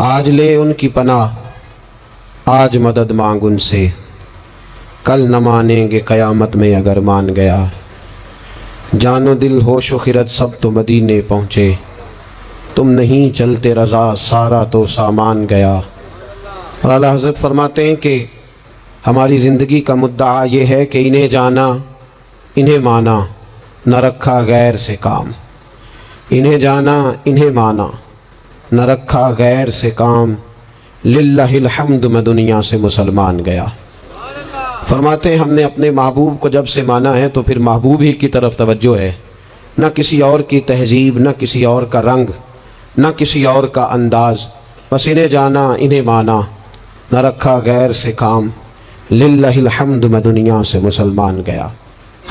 آج لے ان کی پناہ، آج مدد مانگ ان سے، کل نہ مانیں گے قیامت میں اگر مان گیا۔ جان و دل ہوش و خرد سب تو مدینے پہنچے، تم نہیں چلتے رضا سارا تو سامان گیا۔ اور اعلیٰ حضرت فرماتے ہیں کہ ہماری زندگی کا مدعا یہ ہے کہ انہیں جانا انہیں مانا، نہ رکھا غیر سے کام۔ انہیں جانا انہیں مانا، نہ رکھا غیر سے کام، للہ الحمد میں دنیا سے مسلمان گیا۔ فرماتے ہیں ہم نے اپنے محبوب کو جب سے مانا ہے تو پھر محبوب ہی کی طرف توجہ ہے، نہ کسی اور کی تہذیب، نہ کسی اور کا رنگ، نہ کسی اور کا انداز، بس انہیں جانا انہیں مانا، نہ رکھا غیر سے کام، للہ الحمد میں دنیا سے مسلمان گیا۔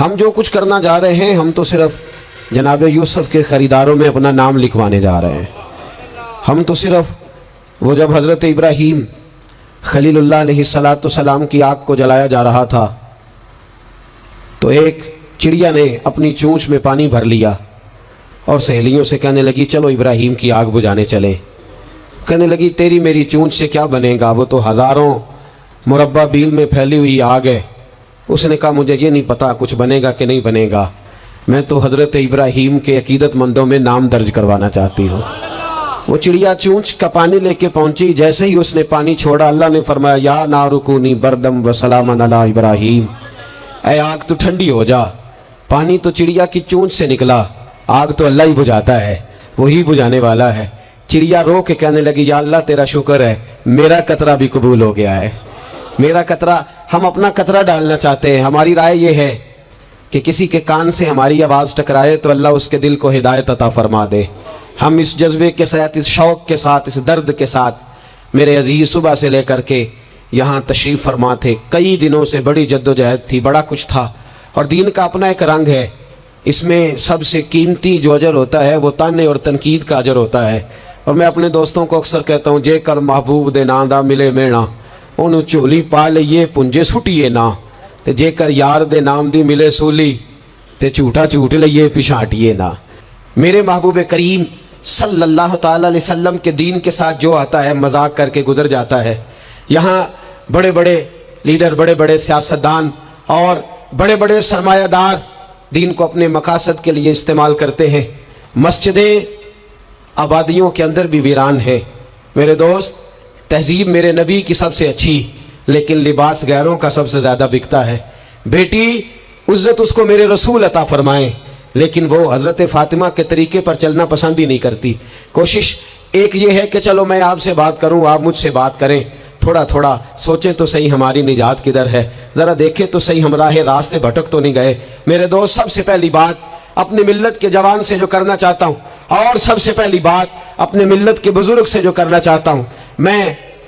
ہم جو کچھ کرنا جا رہے ہیں، ہم تو صرف جناب یوسف کے خریداروں میں اپنا نام لکھوانے جا رہے ہیں۔ ہم تو صرف وہ جب حضرت ابراہیم خلیل اللہ علیہ السلام کی آگ کو جلایا جا رہا تھا تو ایک چڑیا نے اپنی چونچ میں پانی بھر لیا اور سہیلیوں سے کہنے لگی چلو ابراہیم کی آگ بجھانے چلیں۔ کہنے لگی تیری میری چونچ سے کیا بنے گا، وہ تو ہزاروں مربع بیل میں پھیلی ہوئی آگ ہے۔ اس نے کہا مجھے یہ نہیں پتا کچھ بنے گا کہ نہیں بنے گا، میں تو حضرت ابراہیم کے عقیدت مندوں میں نام درج کروانا چاہتی ہوں۔ وہ چڑیا چونچ کا پانی لے کے پہنچی، جیسے ہی اس نے پانی چھوڑا اللہ نے فرمایا یا نار کونی بردم و سلاما علی ابراہیم، اے آگ تو ٹھنڈی ہو جا۔ پانی تو چڑیا کی چونچ سے نکلا، آگ تو اللہ ہی بجھاتا ہے، وہی بجھانے والا ہے۔ چڑیا رو کے کہنے لگی یا اللہ تیرا شکر ہے میرا قطرہ بھی قبول ہو گیا ہے۔ میرا قطرہ، ہم اپنا قطرہ ڈالنا چاہتے ہیں۔ ہماری رائے یہ ہے کہ کسی کے کان سے ہماری آواز ٹکرائے تو اللہ اس کے دل کو ہدایت عطا فرما دے۔ ہم اس جذبے کے ساتھ، اس شوق کے ساتھ، اس درد کے ساتھ میرے عزیز صبح سے لے کر کے یہاں تشریف فرما تھے۔ کئی دنوں سے بڑی جد و جہد تھی، بڑا کچھ تھا، اور دین کا اپنا ایک رنگ ہے۔ اس میں سب سے قیمتی جو اجر ہوتا ہے وہ تانے اور تنقید کا اجر ہوتا ہے۔ اور میں اپنے دوستوں کو اکثر کہتا ہوں جے کر محبوب دے نام دا ملے مینا، انہوں چولی پا لئیے پنجے سٹیے نا، تے جے کر یار دے نام دی ملے سولی تے جھوٹا جھوٹ لئیے پچھاٹیے نا۔ میرے محبوب کریم صلی اللہ تعالیٰ علیہ وسلم کے دین کے ساتھ جو آتا ہے مذاق کر کے گزر جاتا ہے۔ یہاں بڑے بڑے لیڈر، بڑے بڑے سیاستدان اور بڑے بڑے سرمایہ دار دین کو اپنے مقاصد کے لیے استعمال کرتے ہیں۔ مسجدیں آبادیوں کے اندر بھی ویران ہیں۔ میرے دوست، تہذیب میرے نبی کی سب سے اچھی، لیکن لباس غیروں کا سب سے زیادہ بکتا ہے۔ بیٹی عزت اس کو میرے رسول عطا فرمائیں، لیکن وہ حضرت فاطمہ کے طریقے پر چلنا پسند ہی نہیں کرتی۔ کوشش ایک یہ ہے کہ چلو میں آپ سے بات کروں، آپ مجھ سے بات کریں، تھوڑا تھوڑا سوچیں تو صحیح ہماری نجات کدھر ہے، ذرا دیکھیں تو صحیح ہم راہ راست سے بھٹک تو نہیں گئے۔ میرے دوست، سب سے پہلی بات اپنے ملت کے جوان سے جو کرنا چاہتا ہوں، اور سب سے پہلی بات اپنے ملت کے بزرگ سے جو کرنا چاہتا ہوں، میں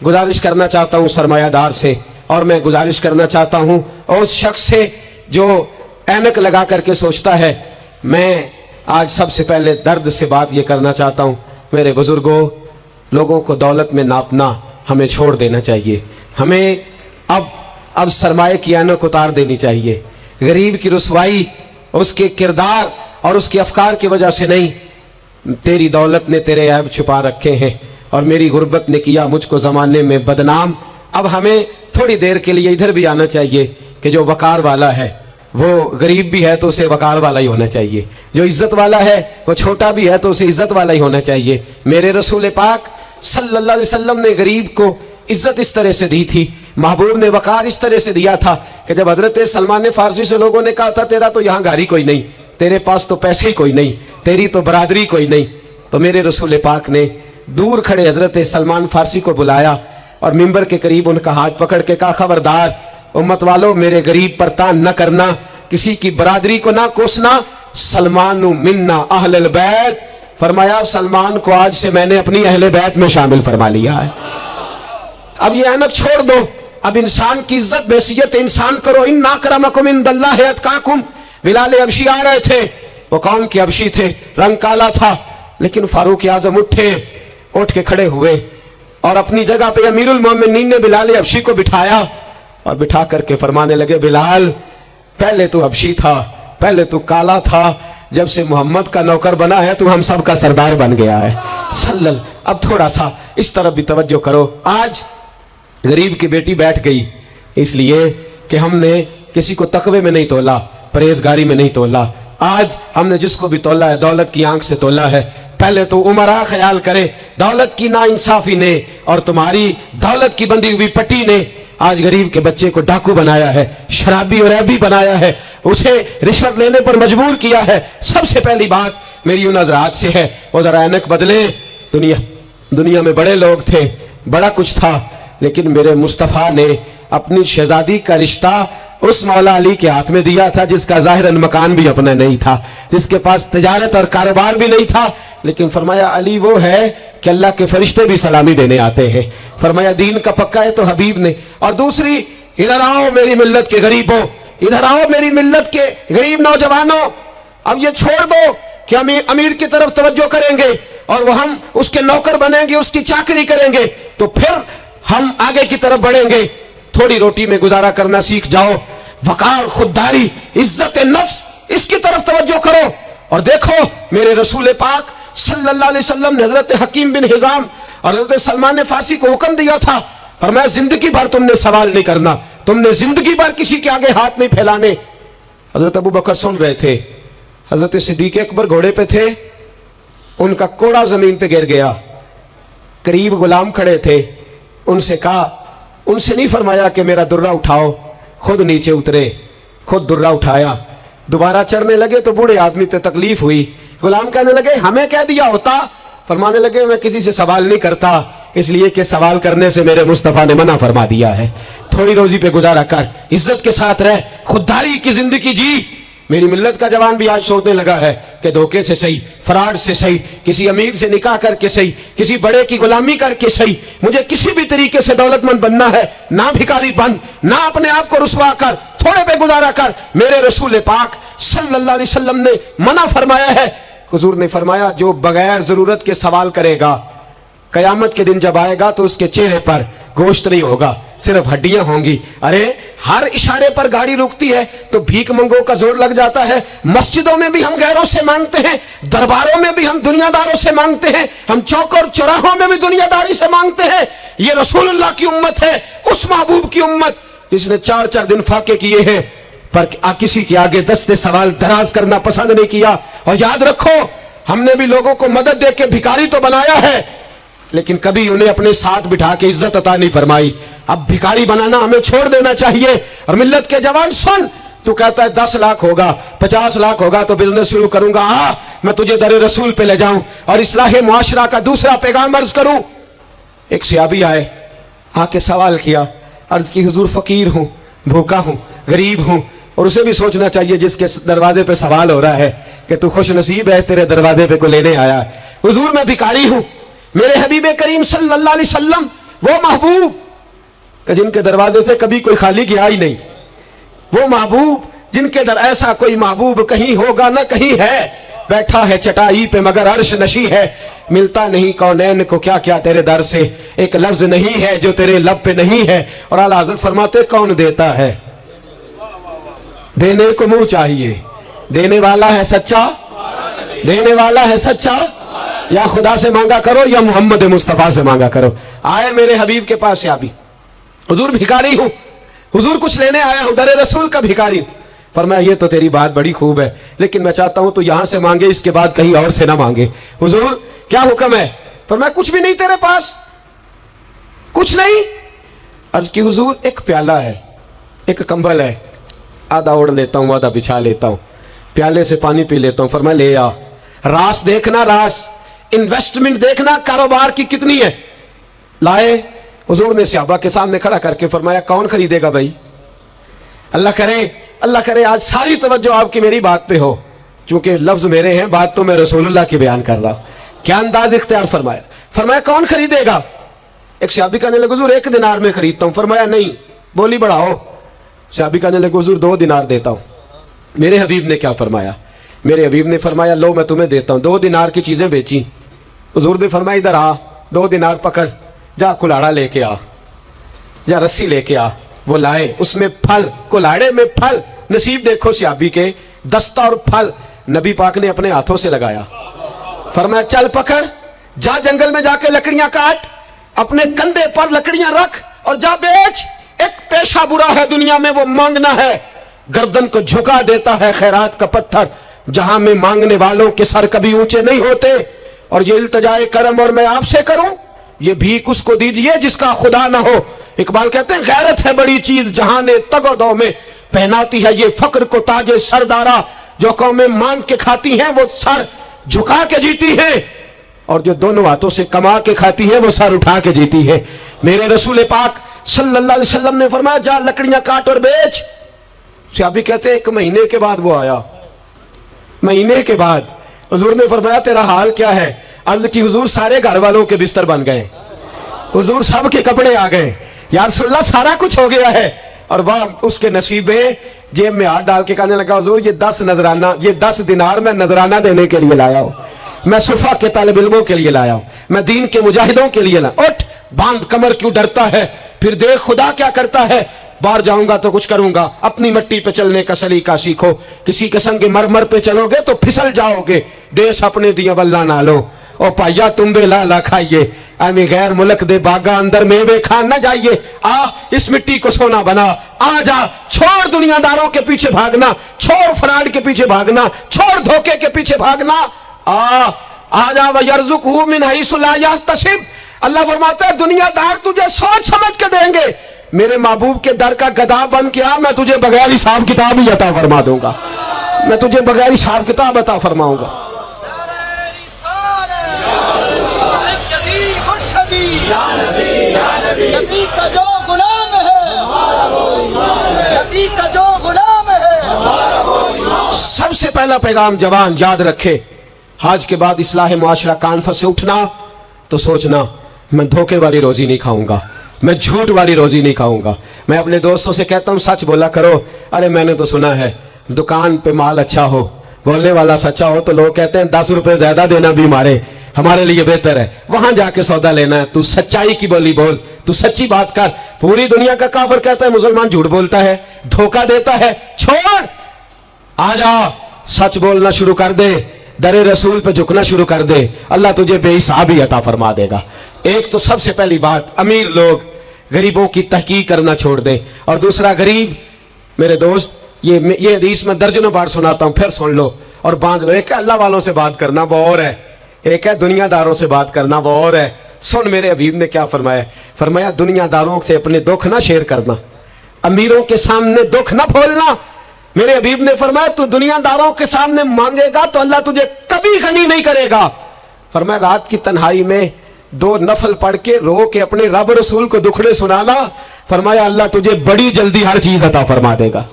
گزارش کرنا چاہتا ہوں سرمایہ دار سے، اور میں گزارش کرنا چاہتا ہوں اس شخص سے جو اینک لگا کر کے سوچتا ہے۔ میں آج سب سے پہلے درد سے بات یہ کرنا چاہتا ہوں، میرے بزرگوں، لوگوں کو دولت میں ناپنا ہمیں چھوڑ دینا چاہیے۔ ہمیں اب سرمایہ کی اینک اتار دینی چاہیے۔ غریب کی رسوائی اس کے کردار اور اس کے افکار کی وجہ سے نہیں، تیری دولت نے تیرے عیب چھپا رکھے ہیں، اور میری غربت نے کیا مجھ کو زمانے میں بدنام۔ اب ہمیں تھوڑی دیر کے لیے ادھر بھی آنا چاہیے کہ جو وقار والا ہے وہ غریب بھی ہے تو اسے وقار والا ہی ہونا چاہیے، جو عزت والا ہے وہ چھوٹا بھی ہے تو اسے عزت والا ہی ہونا چاہیے۔ میرے رسول پاک صلی اللہ علیہ وسلم نے غریب کو عزت اس طرح سے دی تھی، محبوب نے وقار اس طرح سے دیا تھا کہ جب حضرت سلمان فارسی سے لوگوں نے کہا تھا تیرا تو یہاں گھر ہی کوئی نہیں، تیرے پاس تو پیسے ہی کوئی نہیں، تیری تو برادری کوئی نہیں، تو میرے رسول پاک نے دور کھڑے حضرت سلمان فارسی کو بلایا اور ممبر کے قریب ان کا ہاتھ پکڑ کے کہا خبردار امت والو، میرے غریب پر تان نہ کرنا، کسی کی برادری کو نہ کوسنا، سلمان منا اہل البیت، فرمایا سلمان کو آج سے میں نے اپنی اہل بیت میں شامل فرما لیا ہے۔ اب یہ اینک چھوڑ دو، اب انسان کی عزت بحیثیت انسان کرو۔ ان اکرمکم عند اللہ اتقاکم۔ بلال حبشی آ رہے تھے، وہ قوم کے حبشی تھے، رنگ کالا تھا، لیکن فاروق اعظم اٹھ کے کھڑے ہوئے اور اپنی جگہ پہ امیر المومنین نے بلال حبشی کو بٹھایا اور بٹھا کر کے فرمانے لگے بلال، پہلے تو حبشی تھا، پہلے تو کالا تھا، جب سے محمد کا نوکر بنا ہے تو ہم سب کا سردار بن گیا ہے۔ अब थोड़ा सा इस तरफ भी तवज्जो करो। आज गरीब की बेटी बैठ गई इसलिए कि हमने किसी को तकवे में नहीं तोला, परहेजगारी में नहीं तोला। आज हमने जिसको भी तोला है दौलत की आंख से तोला है। पहले तो उमरा ख्याल करे, दौलत की नाइंसाफी ने और तुम्हारी दौलत की बंधी हुई पट्टी ने आज गरीब के बच्चे को डाकू बनाया है, शराबी और ऐबी बनाया है, उसे रिश्वत लेने पर मजबूर किया है। सबसे पहली बात मेरी उन हजरात से है, वो जरा ऐनक बदले। दुनिया में बड़े लोग थे, बड़ा कुछ था, लेकिन मेरे मुस्तफ़ा ने अपनी शहजादी का रिश्ता उस मौला अली के हाथ में दिया था जिसका ज़ाहिरन मकान भी अपना नहीं था, जिसके पास तिजारत और कारोबार भी नहीं था, लेकिन फरमाया अली वो है कि अल्लाह के फरिश्ते भी सलामी देने आते हैं। फरमाया दीन का पक्का है तो हबीब ने। और दूसरी, इधर आओ मेरी मिल्लत के गरीबों, इधर आओ मेरी मिल्लत के गरीब नौजवानों, अब ये छोड़ दो कि हम अमीर की तरफ तवज्जो करेंगे और वो हम उसके नौकर बनेंगे, उसकी चाकरी करेंगे तो फिर हम आगे की तरफ बढ़ेंगे। थोड़ी रोटी में गुजारा करना सीख जाओ। वकार, खुददारी, इज्जत नफ्स, इसकी तरफ तवज्जो करो। और देखो मेरे रसूल पाक सल्लल्लाहु अलैहि वसल्लम ने हजरत हकीम बिन हिजाम और हजरत सलमान फारसी को हुक्म दिया था, फरमाया जिंदगी भर तुमने सवाल नहीं करना, तुमने जिंदगी भर किसी के आगे हाथ नहीं फैलाने। हजरत अबू बकर सुन रहे थे, हजरत सिद्दीक अकबर घोड़े पे थे, उनका कोड़ा जमीन पे गिर गया, करीब गुलाम खड़े थे, उनसे कहा, उनसे नहीं फरमाया कि मेरा दुर्रा उठाओ, खुद नीचे उतरे, खुद दुर्रा उठाया, दोबारा चढ़ने लगे तो बूढ़े आदमी से तकलीफ हुई। गुलाम कहने लगे हमें कह दिया होता, फरमाने लगे मैं किसी से सवाल नहीं करता, इसलिए कि सवाल करने से मेरे मुस्तफ़ा ने मना फरमा दिया है। थोड़ी रोजी पे गुजारा कर, इज्जत के साथ रह, खुददारी की जिंदगी जी। मेरी मिल्लत का जवान भी आज सोचने लगा है कि धोखे से सही, फ्रॉड से सही, किसी अमीर से निकाह करके सही, किसी बड़े की गुलामी करके सही, मुझे किसी भी तरीके से दौलतमंद बनना है, ना भिखारी बन, ना अपने आप को रुसवा कर, थोड़े पे गुजारा कर। मेरे रसूल पाक सल्लल्लाहु अलैहि वसल्लम ने मना फरमाया है। हुजूर ने फरमाया जो बगैर जरूरत के सवाल करेगा, कयामत के दिन जब आएगा तो उसके चेहरे पर गोश्त नहीं होगा, सिर्फ हड्डियां होंगी। अरे हर इशारे पर गाड़ी रुकती है तो भीख मंगों का जोर लग जाता है। मस्जिदों में भी हम गैरों से मांगते हैं, दरबारों में भी हम दुनियादारों से मांगते हैं, हम चौक और चौराहों में भी दुनियादारी से मांगते हैं। ये रसूलुल्लाह की उम्मत है, उस महबूब की उम्मत जिसने 4-4 दिन फाके किए हैं पर किसी के आगे दस्ते सवाल दराज करना पसंद नहीं किया। और याद रखो हमने भी लोगों को मदद दे के भिखारी तो बनाया है, लेकिन कभी उन्हें अपने साथ बिठा के इज्जत अता नहीं फरमाई। अब भिखारी बनाना हमें छोड़ देना चाहिए। और मिल्लत के जवान सुन, तू कहता है 10 लाख होगा, 50 लाख होगा तो बिजनेस शुरू करूंगा, मैं तुझे दर रसूल पे ले जाऊं और इस्लाह मुआशरा का दूसरा पैगाम अर्ज करूं। एक सहाबी आए, आके सवाल किया, अर्ज की हुजूर फकीर हूं, भूखा हूं, गरीब हूं। और उसे भी सोचना चाहिए जिसके दरवाजे पे सवाल हो रहा है कि तू खुश नसीब है, तेरे दरवाजे पे को लेने आया। हुजूर मैं भिखारी हूं, मेरे हबीब करीम सल्लल्लाहु अलैहि वसल्लम वो महबूब कि जिनके दरवाजे से कभी कोई खाली गया ही नहीं, वो महबूब जिनके दर ऐसा कोई महबूब कहीं होगा ना कहीं है, बैठा है चटाई पे मगर अर्श नशी है, मिलता नहीं कौनैन को क्या क्या तेरे दर से, एक लफ्ज नहीं है जो तेरे लब पे नहीं है। और आला हज़रत फरमाते कौन देता है, देने को मुंह चाहिए, देने वाला है सच्चा, देने वाला है सच्चा, या खुदा से मांगा करो या मोहम्मद मुस्तफ़ा से मांगा करो। आए मेरे हबीब के पास से अभी, हुजूर भिखारी हूं, हुजूर कुछ लेने आया हूं, दर रसूल का भिखारी। फरमाया ये तो तेरी बात बड़ी खूब है, लेकिन मैं चाहता हूं तो यहां से मांगे, इसके बाद कहीं और से ना मांगे। हुजूर क्या हुक्म है? फरमाया कुछ भी नहीं तेरे पास, कुछ नहीं। अर्ज की हुजूर एक प्याला है, एक कंबल है, आधा ओढ़ लेता हूं, आधा बिछा लेता हूं, प्याले से पानी पी लेता हूं। फरमाया ले आ, रास देखना, रास इन्वेस्टमेंट देखना कारोबार की कितनी है। लाए, हुजूर ने सहाबा के सामने खड़ा करके फरमाया कौन खरीदेगा भाई? अल्लाह करे आज सारी तवज्जो आपकी मेरी बात पे हो, क्योंकि लफ्ज मेरे हैं, बात तो मैं रसूलुल्लाह की बयान कर रहा हूं। क्या अंदाज इख्तियार फरमाया? फरमाया कौन खरीदेगा? एक सहाबी कहने लगे हुजूर 1 दिनार में खरीदता हूं। फरमाया नहीं, बोली बढ़ाओ। सहाबी कहने लगे हुजूर 2 दिनार देता हूं। मेरे हबीब ने क्या फरमाया? मेरे हबीब ने फरमाया लो मैं तुम्हें देता हूं। 2 दिनार की चीजें बेची। हुजूर ने फरमाया इधर आ, 2 दिनार पकड़, जा कुल्हाड़ा लेके आ, या रस्सी लेके आ। वो लाए, उसमें फल, कुल्हाड़े में फल। नसीब देखो सहाबी के, दस्ता और फल नबी पाक ने अपने हाथों से लगाया। फरमाया चल पकड़, जा जंगल में जाके लकड़ियां काट, अपने कंधे पर लकड़ियां रख और जा बेच। एक पेशा बुरा है दुनिया में, वो मांगना है। गर्दन को झुका देता है खैरात का पत्थर, जहां में मांगने वालों के सर कभी ऊंचे नहीं होते। और ये इल्तजाए करम और मैं आपसे करूं, ये भीख उसको दीजिए जिसका खुदा ना हो। इकबाल कहते हैं गैरत है बड़ी चीज जहां ने तगोदो में पहनाती है ये फक्र को ताजे सरदारा। जो कौमें मांग के खाती हैं वो सर झुका के जीती है, और जो दोनों हाथों से कमा के खाती है वो सर उठा के जीती है। मेरे रसूल पाक सल्लल्लाहु अलैहि वसल्लम ने फरमाया जा लकड़ियां काट और बेच। सहाबी कहते हैं 1 महीने के बाद वो आया। महीने के बाद हुजूर ने फरमाया तेरा हाल क्या है? अर्ज की हुजूर सारे घर वालों के बिस्तर बन गए, हुजूर सब के कपड़े आ गए, या रसूलल्लाह सारा कुछ हो गया है। और वह उसके नसीब में जेब में हाथ डाल के कहने लगा हुजूर ये 10 नजराना, ये 10 दिनार मैं नजराना देने के लिए लाया हूं, मैं सुफा के तालिब इल्मों के लिए लाया हूं, मैं दीन के मुजाहिदों के लिए लाया। उठ बांध कमर, क्यों डरता है? फिर देख खुदा क्या करता है। बाहर जाऊंगा तो कुछ करूंगा, अपनी मट्टी पे चलने का सलीका सीखो। किसी के संग मरमर पे चलोगे तो फिसल जाओगे। देश अपने दिया वल्ला ना लो, ओ पाया तुम बे लाला खाइए, आमी गैर मुल्क दे बागा अंदर मेवे खान न जाइए। आ इस मिट्टी को सोना बना, आ जा, छोड़ दुनियादारों के पीछे भागना, छोड़ फराड के पीछे भागना, छोड़ धोखे के पीछे भागना। आ जा वयरज़ुक़हु मिन हैसु ला यहतसिब। अल्लाह फरमाता है दुनियादार तुझे सोच समझ के देंगे, मेरे महबूब के दर का गधा बन के आ, मैं तुझे बगैर हिसाब किताब ही अता फरमा दूंगा, मैं तुझे बगैर हिसाब किताब अता फरमाऊंगा। नबी का जो गुलाम है, नबी का जो गुलाम है। सबसे पहला पैगाम जवान याद रखे, आज के बाद इस्लाह मुआशरा कॉन्फ्रेंस से उठना तो सोचना मैं धोखे वाली रोजी नहीं खाऊंगा, मैं झूठ वाली रोजी नहीं खाऊंगा। मैं अपने दोस्तों से कहता हूं सच बोला करो। अरे मैंने तो सुना है दुकान पे माल अच्छा हो, बोलने वाला सच्चा हो तो लोग कहते हैं 10 रुपए ज्यादा देना भी हमारे लिए बेहतर है, वहां जाके सौदा लेना है। तू सच्चाई की बोली बोल, तू सच्ची बात कर। पूरी दुनिया का काफिर कहता है मुसलमान झूठ बोलता है, धोखा देता है। छोड़, आ जा, सच बोलना शुरू कर दे, दरे रसूल पे झुकना शुरू कर दे, अल्लाह तुझे बेहिसाब ही अता फरमा देगा। एक तो सबसे पहली बात, अमीर लोग गरीबों की तहकीक करना छोड़ दे। और दूसरा, गरीब मेरे दोस्त, ये हदीस मैं दर्जनों बार सुनाता हूं, फिर सुन लो और बांध लो। एक है अल्लाह वालों से बात करना, वो और है, एक है दुनियादारों से बात करना, वो और है। सुन मेरे हबीब ने क्या फरमाया, फरमाया दुनियादारों से अपने दुख ना शेयर करना, अमीरों के सामने दुख ना खोलना। मेरे हबीब ने फरमाया तू दुनियादारों के सामने मांगेगा तो अल्लाह तुझे कभी गनी नहीं करेगा। फरमाया रात की तन्हाई में 2 नफल पढ़ के रो के अपने रब रसूल को दुखड़े सुनाना, फरमाया अल्लाह तुझे बड़ी जल्दी हर चीज अता फरमा देगा।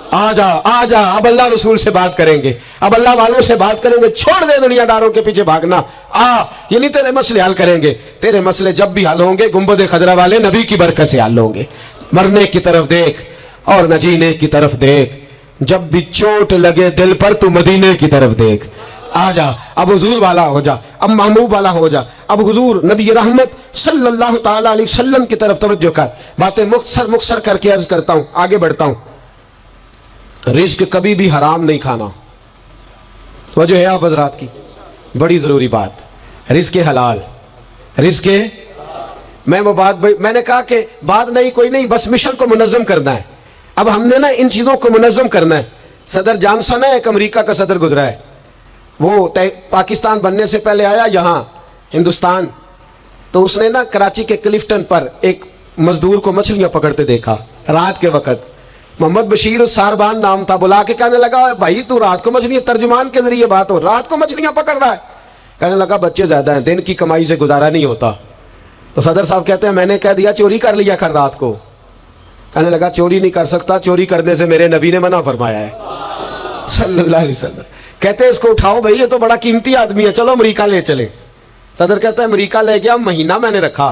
आ जा, आ जा, अब अल्लाह रसूल से बात करेंगे, अब अल्लाह वालों से बात करेंगे। छोड़ दे दुनियादारों के पीछे भागना। ये नहीं तेरे मसले हल करेंगे, तेरे मसले जब भी हल होंगे गुंबद खजरा वाले नबी की बरकत से हल होंगे। मरने की तरफ देख और न जीने की तरफ देख, जब भी चोट लगे दिल पर तू मदीने की तरफ देख। आ जा, अब हुजूर वाला हो जा, अब महबूब वाला हो जा, अब हुजूर नबी रहमत सल्लल्लाहु ताला अलैहि वसल्लम की तरफ तवज्जो कर। बातें मुख्तसर करके अर्ज करता हूं, आगे बढ़ता हूं। रिस्क कभी भी हराम नहीं खाना, तो जो है आप हजरात की बड़ी जरूरी बात, रिस्क हलाल, रिस्क मैं वो बात मैंने कहा कि बात नहीं कोई नहीं, बस मिशन को मुनज़्ज़म करना है। अब हमने ना इन चीज़ों को मुनज़्ज़म करना है। सदर जॉनसन है, एक अमेरिका का सदर गुजरा है, वो पाकिस्तान बनने से पहले आया यहाँ हिंदुस्तान, तो उसने ना कराची के क्लिफ्टन पर एक मजदूर को मछलियाँ पकड़ते देखा रात के वक़्त। मोहम्मद बशीर सारबान नाम था, बुला के कहने लगा भाई तू रात को मछलियाँ, तर्जुमान के जरिए बात हो, रात को मछलियाँ पकड़ रहा है। कहने लगा बच्चे ज़्यादा हैं, दिन की कमाई से गुजारा नहीं होता। तो सदर साहब कहते हैं मैंने कह दिया चोरी कर लिया कर रात को। कहने लगा चोरी नहीं कर सकता, चोरी करने से मेरे नबी ने मना फरमाया है सल्लल्लाहु अलैहि वसल्लम। कहते हैं इसको उठाओ भाई, ये तो बड़ा कीमती आदमी है, चलो अमेरिका ले चले। सदर कहता है अमेरिका ले गया, महीना मैंने रखा,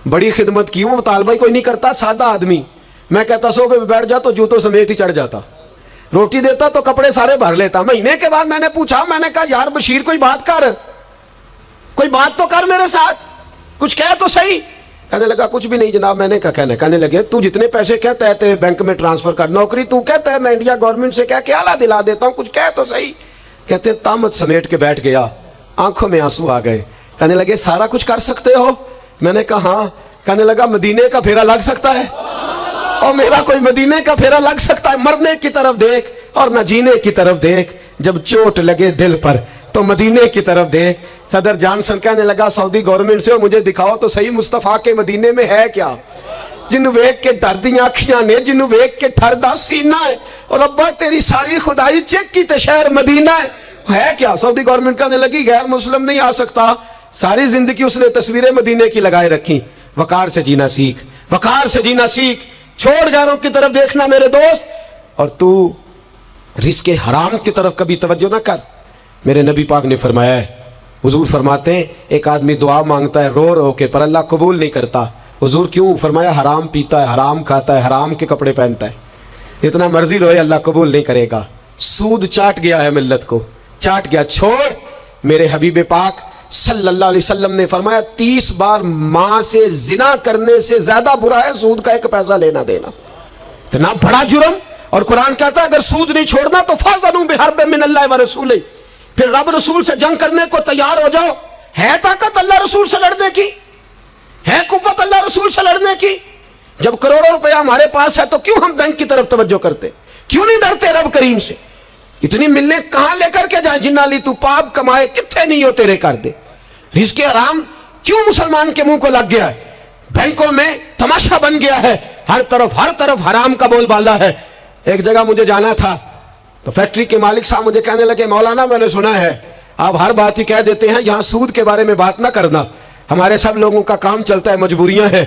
बड़ी खिदमत की, वो मुतालबा कोई नहीं करता, सादा आदमी। मैं कहता सोफे पे बैठ जा तो जूतों समेत ही चढ़ जाता, रोटी देता तो कपड़े सारे भर लेता। महीने के बाद मैंने पूछा, मैंने कहा यार बशीर कोई बात कर, कोई बात तो कर मेरे साथ, कुछ कह तो सही। कहने लगा कुछ भी नहीं जनाब। मैंने कहा कहने लगे तू जितने पैसे कहता है तेरे बैंक में ट्रांसफर कर, नौकरी तू कहता है मैं इंडिया गवर्नमेंट से कह के आला दिला देता हूँ, कुछ कह तो सही। कहते तामत समेट के बैठ गया, आंखों में आंसू आ गए। کہنے لگے सारा कुछ कर सकते हो? मैंने कहा हाँ। कहने लगा मदीने का फेरा लग सकता है? और मेरा कोई मदीने का फेरा लग सकता है? मरने की तरफ देख और न जीने की तरफ देख, जब चोट लगे दिल पर तो मदीने की तरफ देख। सदर जॉनसन कहने लगा सऊदी गवर्नमेंट से, मुझे दिखाओ तो सही मुस्तफा के मदीने में है क्या? जिन्हों वेख के डर दी अखियां ने, जिन्हों वेख के ठरदा सीना है, और अब्बा तेरी सारी खुदाई चेक की तो शहर मदीना है क्या? सऊदी गवर्नमेंट कहने लगी गैर मुस्लिम नहीं आ सकता। सारी जिंदगी उसने तस्वीरें मदीने की लगाए रखी। वकार से जीना सीख, वकार से जीना सीख, छोड़ गैरों की तरफ देखना मेरे दोस्त, और तू रिस्क हराम की तरफ कभी तवज्जो ना कर। मेरे नबी पाक ने फरमाया है, हुजूर फरमाते हैं एक आदमी दुआ मांगता है रो रो के, पर अल्लाह कबूल नहीं करता। हुजूर क्यों? फरमाया हराम पीता है, हराम खाता है, हराम के कपड़े पहनता है, इतना मर्जी रोए अल्लाह कबूल नहीं करेगा। सूद चाट गया है मिल्लत को, चाट गया। छोड़। मेरे हबीब पाक सल्लल्लाहु अलैहि वसल्लम ने फरमाया 30 बार माँ से जिना करने से ज्यादा बुरा है सूद का 1 पैसा लेना देना, इतना बड़ा जुर्म। और कुरान कहता है अगर सूद नहीं छोड़ना तो फाज़नु बिहर्ब मिनल्लाहि व रसूली, फिर रब रसूल से जंग करने को तैयार हो जाओ। है ताकत अल्लाह रसूल से लड़ने की, है कुव्वत अल्लाह रसूल से लड़ने की। जब करोड़ों रुपया हमारे पास है तो क्यों हम बैंक की तरफ तवज्जो करते? क्यों नहीं डरते रब करीम से? इतनी मिलने कहां लेकर के जाए? जिन्ना ली तू पाप कमाए कितने नहीं हो तेरे कर दे। रिज़्क़ हराम क्यों मुसलमान के मुंह को लग गया है? बैंकों में तमाशा बन गया है, हर तरफ हराम का बोलबाला है। एक जगह मुझे जाना था तो फैक्ट्री के मालिक साहब मुझे कहने लगे मौलाना मैंने सुना है आप हर बात ही कह देते हैं, यहाँ सूद के बारे में बात ना करना, हमारे सब लोगों का काम चलता है, मजबूरियां हैं।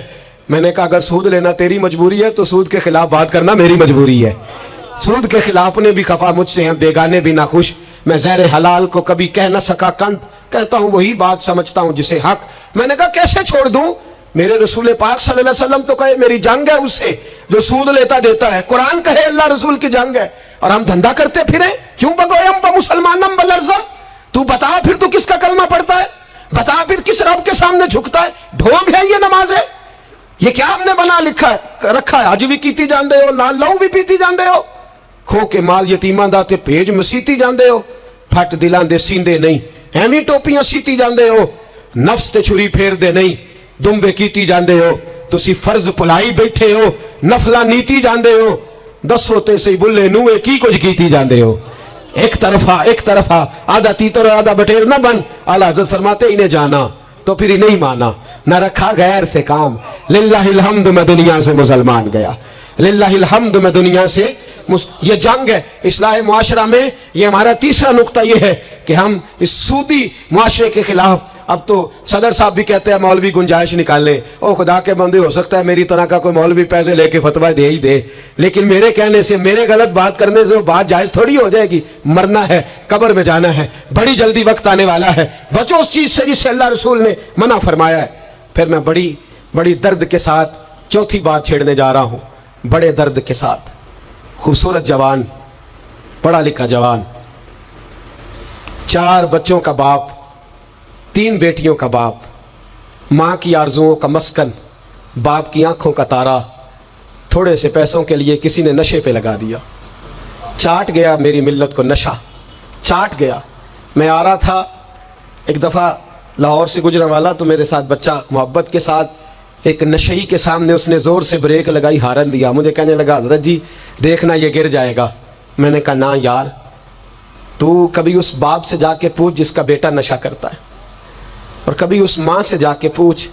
मैंने कहा अगर सूद लेना तेरी मजबूरी है तो सूद के खिलाफ बात करना मेरी मजबूरी है। सूद के खिलाफ ने भी खफा मुझसे हैं, बेगाने भी नाखुश। मैं ज़हर हलाल को कभी कह न सका कंद, कहता हूँ वही बात समझता हूँ जिसे हक। मैंने कहा कैसे छोड़ दूं? मेरे रसूल पाक सल्लल्लाहु अलैहि वसल्लम तो कहे मेरी जंग है उससे जो सूद लेता देता है। कुरान कहे अल्लाह रसूल की जंग है, और हम धंधा करते फिरे। क्यों बगोयम ब मुसलमानम बलरजम। तू बता फिर तू किसका कलमा पढ़ता है? बता फिर किस रब के सामने झुकता है? ढोंग है ये नमाज है? ये क्या हमने बना लिखा है रखा है? अज भी कीती जांदे हो, नाल लहू भी पीती जांदे हो, खो के माल यतीमां दा ते भेज मसीती जांदे हो, फट दिलां दे सींदे नहीं, एवें टोपियां सीती जांदे हो, नफ्स ते छुरी फेरदे नहीं, दुंबे कीती जांदे हो, तुसी फर्ज भुलाई बैठे हो, नफला नीती जांदे हो, दसो ते सही बुल्ले नूए की कुछ कीती जांदे हो। एक तरफा आधा तीतर और आधा बटेर न बन। आला हज़रत फरमाते इन्हें जाना तो फिर नहीं माना, न रखा गैर से काम। लिल्लाहिल हम्द मैं दुनिया से मुसलमान गया, लिल्लाहिल हम्द मैं दुनिया से। ये जंग है इस्लाह मुआशरा में। ये हमारा तीसरा नुक्ता ये है कि हम इस सूदी मुआशरे के खिलाफ। अब तो सदर साहब भी कहते हैं मौलवी गुंजाइश निकाल लें। ओ खुदा के बंदे, हो सकता है मेरी तरह का कोई मौलवी पैसे लेके फतवा दे ही दे, लेकिन मेरे कहने से, मेरे गलत बात करने से वो बात जायज थोड़ी हो जाएगी। मरना है, कब्र में जाना है, बड़ी जल्दी वक्त आने वाला है। बचो उस चीज से जिससे अल्लाह रसूल ने मना फरमाया है। फिर मैं बड़ी दर्द के साथ चौथी बात छेड़ने जा रहा हूं। बड़े दर्द के साथ खूबसूरत जवान, पढ़ा लिखा जवान, 4 बच्चों का बाप, 3 बेटियों का बाप, माँ की आरजुओं का मस्कन, बाप की आंखों का तारा, थोड़े से पैसों के लिए किसी ने नशे पे लगा दिया। चाट गया मेरी मिल्लत को नशा, चाट गया। मैं आ रहा था एक दफ़ा लाहौर से गुजरने वाला, तो मेरे साथ बच्चा मोहब्बत के साथ एक नशई के सामने उसने ज़ोर से ब्रेक लगाई, हारन दिया। मुझे कहने लगा हज़रत जी देखना ये गिर जाएगा। मैंने कहा ना यार, तू कभी उस बाप से जाके पूछ जिसका बेटा नशा करता है, और कभी उस माँ से जाके पूछ,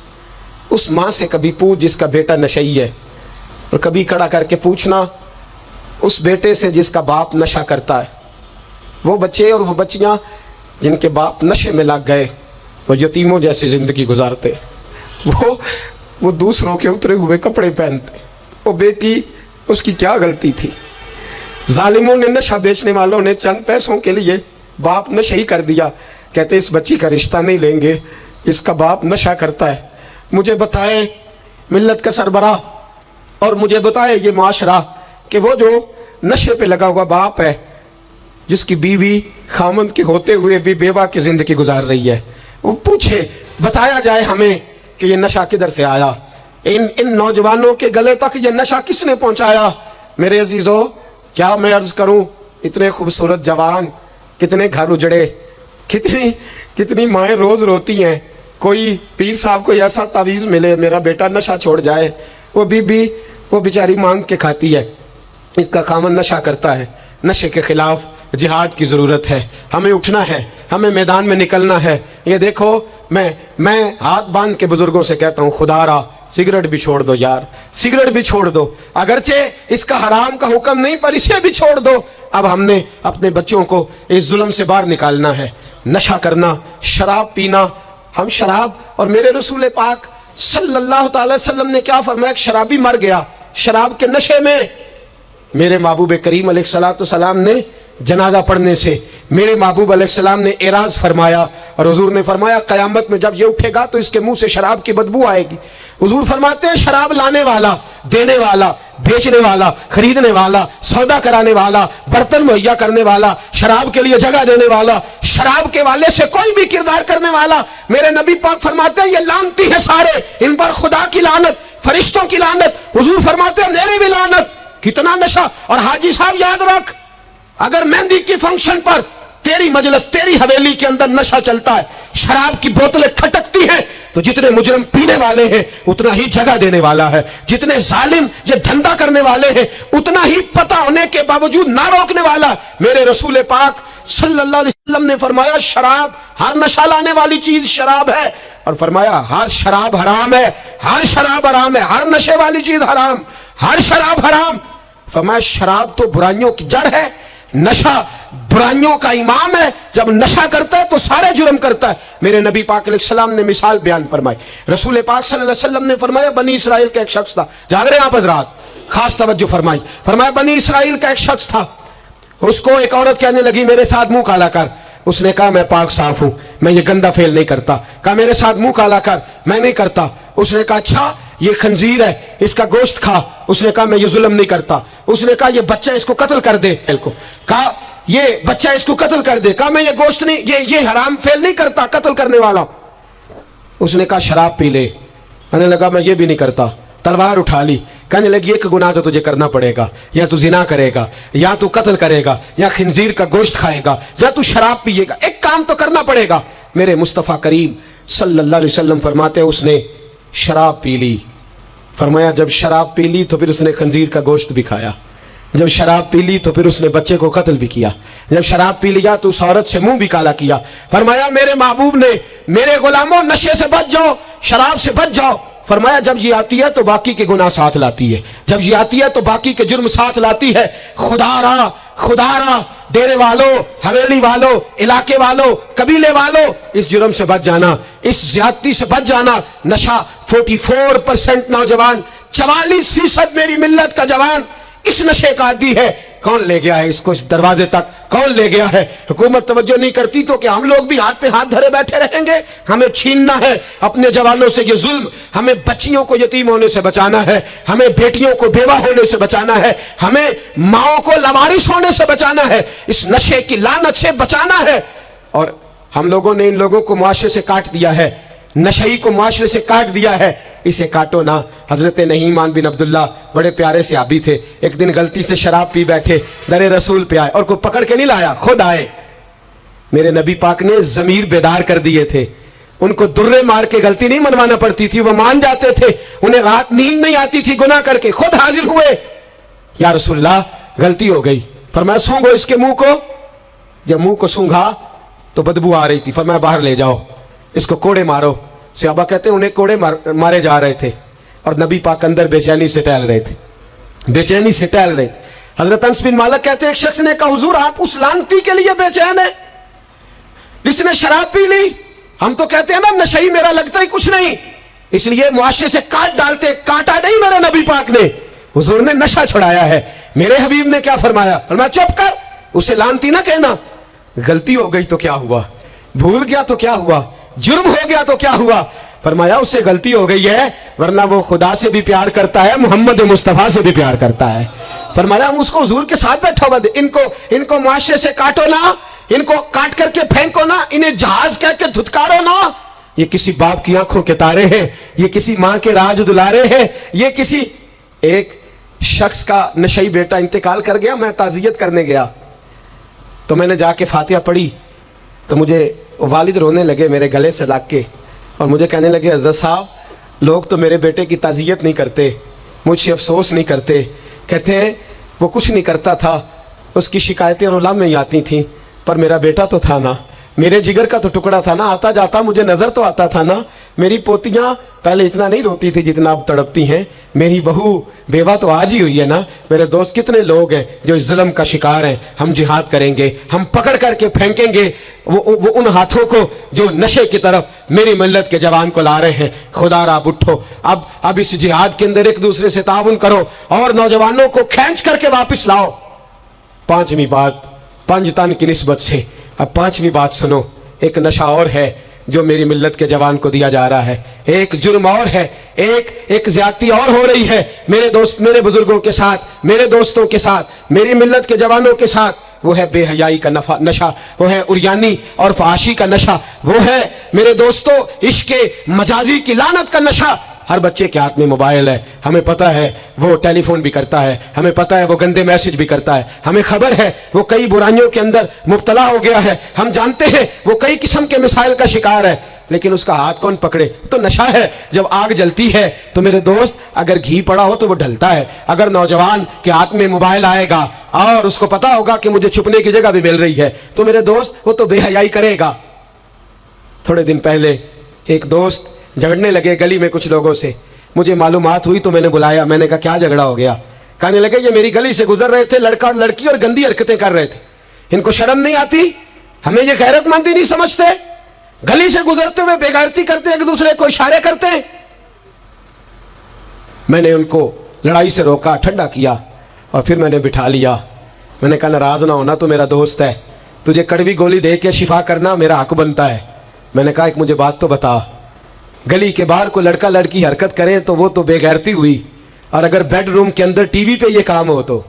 उस माँ से कभी पूछ जिसका बेटा नशई है, और कभी खड़ा करके पूछना उस बेटे से जिसका बाप नशा करता है। वो बच्चे और वो बच्चियाँ जिनके बाप नशे में लग गए, वो यतीमों जैसी ज़िंदगी गुजारते, वो दूसरों के उतरे हुए कपड़े पहनते। वो बेटी, उसकी क्या गलती थी? जालिमों ने, नशा बेचने वालों ने चंद पैसों के लिए बाप नशा ही कर दिया। कहते इस बच्ची का रिश्ता नहीं लेंगे, इसका बाप नशा करता है। मुझे बताए मिल्लत का सरबराह, और मुझे बताए ये माशरा कि वो जो नशे पे लगा हुआ बाप है, जिसकी बीवी खामंद के होते हुए भी बेवा की ज़िंदगी गुजार रही है, वो पूछे, बताया जाए हमें कि ये नशा किधर से आया, इन नौजवानों के गले तक ये नशा किसने पहुंचाया। मेरे अजीज़ों, क्या मैं अर्ज़ करूं, इतने खूबसूरत जवान, कितने घर उजड़े, कितनी माएँ रोज़ रोती हैं कोई पीर साहब को ऐसा तावीज़ मिले मेरा बेटा नशा छोड़ जाए, वो बीबी वो बेचारी मांग के खाती है, इसका खामन नशा करता है। नशे के खिलाफ जिहाद की ज़रूरत है, हमें उठना है, हमें मैदान में निकलना है। ये देखो मैं हाथ बांध के बुजुर्गों से कहता हूँ, खुदारा सिगरेट भी छोड़ दो यार, सिगरेट भी छोड़ दो, अगरचे इसका हराम का हुक्म नहीं पर इसे भी छोड़ दो। अब हमने अपने बच्चों को इस जुल्म से बाहर निकालना है। नशा करना, शराब पीना, हम शराब, और मेरे रसूल पाक सल्लल्लाहु अलैहि वसल्लम ने क्या फरमाया, शराबी मर गया शराब के नशे में। मेरे महबूब करीम अलैहिस्सलाम ने जनाजा पढ़ने से मेरे महबूब अलैहिस्सलाम ने एराज फरमाया, और हुजूर ने फरमाया क़यामत में जब ये उठेगा तो इसके मुंह से शराब की बदबू आएगी। हुजूर फरमाते हैं शराब लाने वाला, देने वाला, बेचने वाला, खरीदने वाला, सौदा कराने वाला, बर्तन मुहैया करने वाला, शराब के लिए जगह देने वाला, शराब के वाले से कोई भी किरदार करने वाला, मेरे नबी पाक फरमाते हैं ये लानती है सारे, इन पर खुदा की लानत, फरिश्तों की लानत, हुजूर फरमाते हैं मेरी भी लानत। कितना नशा। और हाजी साहब याद रख, अगर मेहंदी की फंक्शन पर तेरी मजलिस, तेरी हवेली के अंदर नशा चलता है, शराब की बोतलें खटकती हैं, तो जितने मुजरम पीने वाले हैं उतना ही जगह देने वाला है, जितने जालिम ये धंधा करने वाले हैं उतना ही पता होने के बावजूद ना रोकने वाला। मेरे रसूल पाक सल्लल्लाहु अलैहि वसल्लम ने फरमाया शराब, हर नशा लाने वाली चीज शराब है, और फरमाया हर शराब हराम है, हर शराब हराम है, हर नशे वाली चीज हराम, हर शराब हराम। फरमाया शराब तो बुराइयों की जड़ है, नशा बुराइयों का इमाम है, जब नशा करता है तो सारे जुर्म करता है। मेरे नबी पाक अलैहिस्सलाम ने मिसाल बयान फरमाई। रसूल पाक सल्लल्लाहु अलैहि वसल्लम ने फरमाया बनी इसराइल का एक शख्स था, जाग रहे आप हज़रात, खास तवज्जो फरमाई। फरमाया बनी इसराइल का एक शख्स था, उसको एक औरत कहने लगी मेरे साथ मुंह काला कर। उसने कहा मैं पाक साफ हूं, मैं ये गंदा फेल नहीं करता। कहा मेरे साथ मुंह काला कर, मैं नहीं करता। उसने कहा अच्छा ये खंजीर है, इसका गोश्त खा। उसने कहा मैं ये जुल्म नहीं करता। उसने कहा ये बच्चा इसको कत्ल कर दे। कहा ये बच्चा इसको कत्ल कर दे। कहा मैं ये गोश्त नहीं, ये हराम फेल नहीं करता, कत्ल करने वाला। उसने कहा शराब पी ले। कहने लगा मैं ये भी नहीं करता। तलवार उठा ली, कहने लगी एक गुनाह तो तुझे करना पड़ेगा, या तू जिना करेगा, या तू कत्ल करेगा, या खंजीर का गोश्त खाएगा, या तू शराब पिएगा, एक काम तो करना पड़ेगा। मेरे मुस्तफ़ा करीम सल्लल्लाहु अलैहि वसल्लम फरमाते उसने शराब पी ली। फरमाया जब शराब पी ली तो फिर उसने खंजीर का गोश्त भी खाया, जब शराब पी ली तो फिर उसने बच्चे को कत्ल भी किया, जब शराब पी लिया तो उस औरत से मुंह भी काला किया। फरमाया मेरे महबूब ने मेरे गुलामों नशे से बच जाओ, शराब से बच जाओ। फरमाया जब ये आती है तो बाकी के गुनाह साथ लाती है, जब ये आती है तो बाकी के जुर्म साथ लाती है। खुदारा खुदारा डेरे वालों, हवेली वालों, इलाके वालों, कबीले वालों, इस जुर्म से बच जाना, इस ज्यादती से बच जाना। नशा 44% नौजवान, 44% मेरी मिल्लत का जवान इस नशे का आदी है। कौन ले गया है इसको इस दरवाजे तक, कौन ले गया है? हुकूमत तवज्जो नहीं करती तो क्या हम लोग भी हाथ पे हाथ धरे बैठे रहेंगे? हमें छीनना है अपने जवानों से ये जुल्म, हमें बच्चियों को यतीम होने से बचाना है, हमें बेटियों को बेवा होने से बचाना है, हमें माओ को लवारिस होने से बचाना है, इस नशे की लानत से बचाना है। और हम लोगों ने इन लोगों को मुआशरे से काट दिया है, नशई को मुआशरे से काट दिया है, इसे काटो ना। हजरत नहीमान बिन अब्दुल्ला बड़े प्यारे से आबी थे, एक दिन गलती से शराब पी बैठे, दरे रसूल पे आए और कोई पकड़ के नहीं लाया, खुद आए। मेरे नबी पाक ने जमीर बेदार कर दिए थे, उनको दुर्रे मार के गलती नहीं मनवाना पड़ती थी, वो मान जाते थे, उन्हें रात नींद नहीं आती थी गुनाह करके, खुद हाजिर हुए, या रसूलल्लाह गलती हो गई। फरमाया सूंघो इसके मुंह को। जब मुंह को सूंघा तो बदबू आ रही थी, फरमाया बाहर ले जाओ, इसको कोड़े मारो। सहाबा कहते हैं उन्हें कोड़े मारे जा रहे थे और नबी पाक अंदर बेचैनी से टहल रहे थे, बेचैनी से टहल रहे थे। हजरत अनस बिन मालिक कहते हैं एक शख्स ने कहा हुजूर आप उस लानती के लिए बेचैन है जिसने शराब पी ली? हम तो कहते हैं ना नशई मेरा लगता ही कुछ नहीं, इसलिए मुआशरे से काट डालते, काटा नहीं मेरे नबी पाक ने, हुजूर ने नशा छुड़ाया है। मेरे हबीब ने क्या फरमाया? फरमाया चुप कर, उसे लानती ना कहना। गलती हो गई तो क्या हुआ, भूल गया तो क्या हुआ, जुर्म हो गया तो क्या हुआ? फरमाया उससे गलती हो गई है, वरना वो खुदा से भी प्यार करता है, मोहम्मद मुस्तफा से भी प्यार करता है। फरमाया हम उसको हुजूर के साथ बैठा हुआ दे, इनको मुआशरे से काटो ना, इनको काट करके फेंको ना, इन्हें जहाज कह के धुतकारो ना। ये किसी बाप की आंखों के तारे हैं, ये किसी माँ के राज दुलारे हैं, ये किसी एक शख्स का नशई बेटा इंतकाल कर गया, मैं ताजियत करने गया तो मैंने जाके फातिहा पढ़ी तो मुझे वालिद रोने लगे मेरे गले से लग के। اور مجھے کہنے لگے حضرت صاحب لوگ تو میرے بیٹے کی تعزیت نہیں کرتے, مجھ سے افسوس نہیں کرتے, کہتے ہیں وہ کچھ نہیں کرتا تھا, اس کی شکایتیں رولا میں ہی آتی تھیں, پر میرا بیٹا تو تھا نا, میرے جگر کا تو ٹکڑا تھا نا, آتا جاتا مجھے نظر تو آتا تھا نا. میری پوتیاں پہلے اتنا نہیں روتی تھی جتنا اب تڑپتی ہیں, میری بہو بیوہ تو آج ہی ہوئی ہے نا. میرے دوست کتنے لوگ ہیں جو اس ظلم کا شکار ہیں. ہم جہاد کریں گے, ہم پکڑ کر کے پھینکیں گے وہ ان ہاتھوں کو جو نشے کی طرف میری ملت کے جوان کو لا رہے ہیں. خدا را اٹھو, اب اس جہاد کے اندر ایک دوسرے سے تعاون کرو اور نوجوانوں کو کھینچ کر کے واپس لاؤ. پانچویں بات پنج تن کی نسبت سے, اب پانچویں بات سنو. ایک نشہ اور ہے جو میری ملت کے جوان کو دیا جا رہا ہے, ایک جرم اور ہے, ایک زیادتی اور ہو رہی ہے میرے دوست, میرے بزرگوں کے ساتھ, میرے دوستوں کے ساتھ, میری ملت کے جوانوں کے ساتھ. وہ ہے بے حیائی کا نشہ, وہ ہے عریانی اور فحاشی کا نشہ, وہ ہے میرے دوستوں عشق مجازی کی لعنت کا نشہ. ہر بچے کے ہاتھ میں موبائل ہے, ہمیں پتہ ہے وہ ٹیلی فون بھی کرتا ہے, ہمیں پتہ ہے وہ گندے میسج بھی کرتا ہے, ہمیں خبر ہے وہ کئی برائیوں کے اندر مبتلا ہو گیا ہے, ہم جانتے ہیں وہ کئی قسم کے مسائل کا شکار ہے, لیکن اس کا ہاتھ کون پکڑے؟ تو نشہ ہے. جب آگ جلتی ہے تو میرے دوست اگر گھی پڑا ہو تو وہ ڈھلتا ہے. اگر نوجوان کے ہاتھ میں موبائل آئے گا اور اس کو پتا ہوگا کہ مجھے چھپنے کی جگہ بھی مل رہی ہے تو میرے دوست وہ تو بے حیائی کرے گا. تھوڑے دن پہلے ایک دوست جھگڑنے لگے گلی میں کچھ لوگوں سے, مجھے معلومات ہوئی تو میں نے بلایا. میں نے کہا کیا جھگڑا ہو گیا؟ کہنے لگے یہ میری گلی سے گزر رہے تھے, لڑکا اور لڑکی, اور گندی حرکتیں کر رہے تھے. ان کو شرم نہیں آتی؟ ہمیں یہ غیرت مندی نہیں سمجھتے؟ گلی سے گزرتے ہوئے بے غیرتی کرتے ہیں, ایک دوسرے کو اشارے کرتے ہیں. میں نے ان کو لڑائی سے روکا, ٹھنڈا کیا اور پھر میں نے بٹھا لیا. میں نے کہا ناراض نہ ہونا, تو میرا دوست ہے, تجھے کڑوی گولی دے کے شفا کرنا میرا حق بنتا ہے. میں نے کہا ایک مجھے بات تو بتا, گلی کے باہر کوئی لڑکا لڑکی حرکت کریں تو وہ تو بے غیرتی ہوئی, اور اگر بیڈ روم کے اندر ٹی وی پہ یہ کام ہو تو,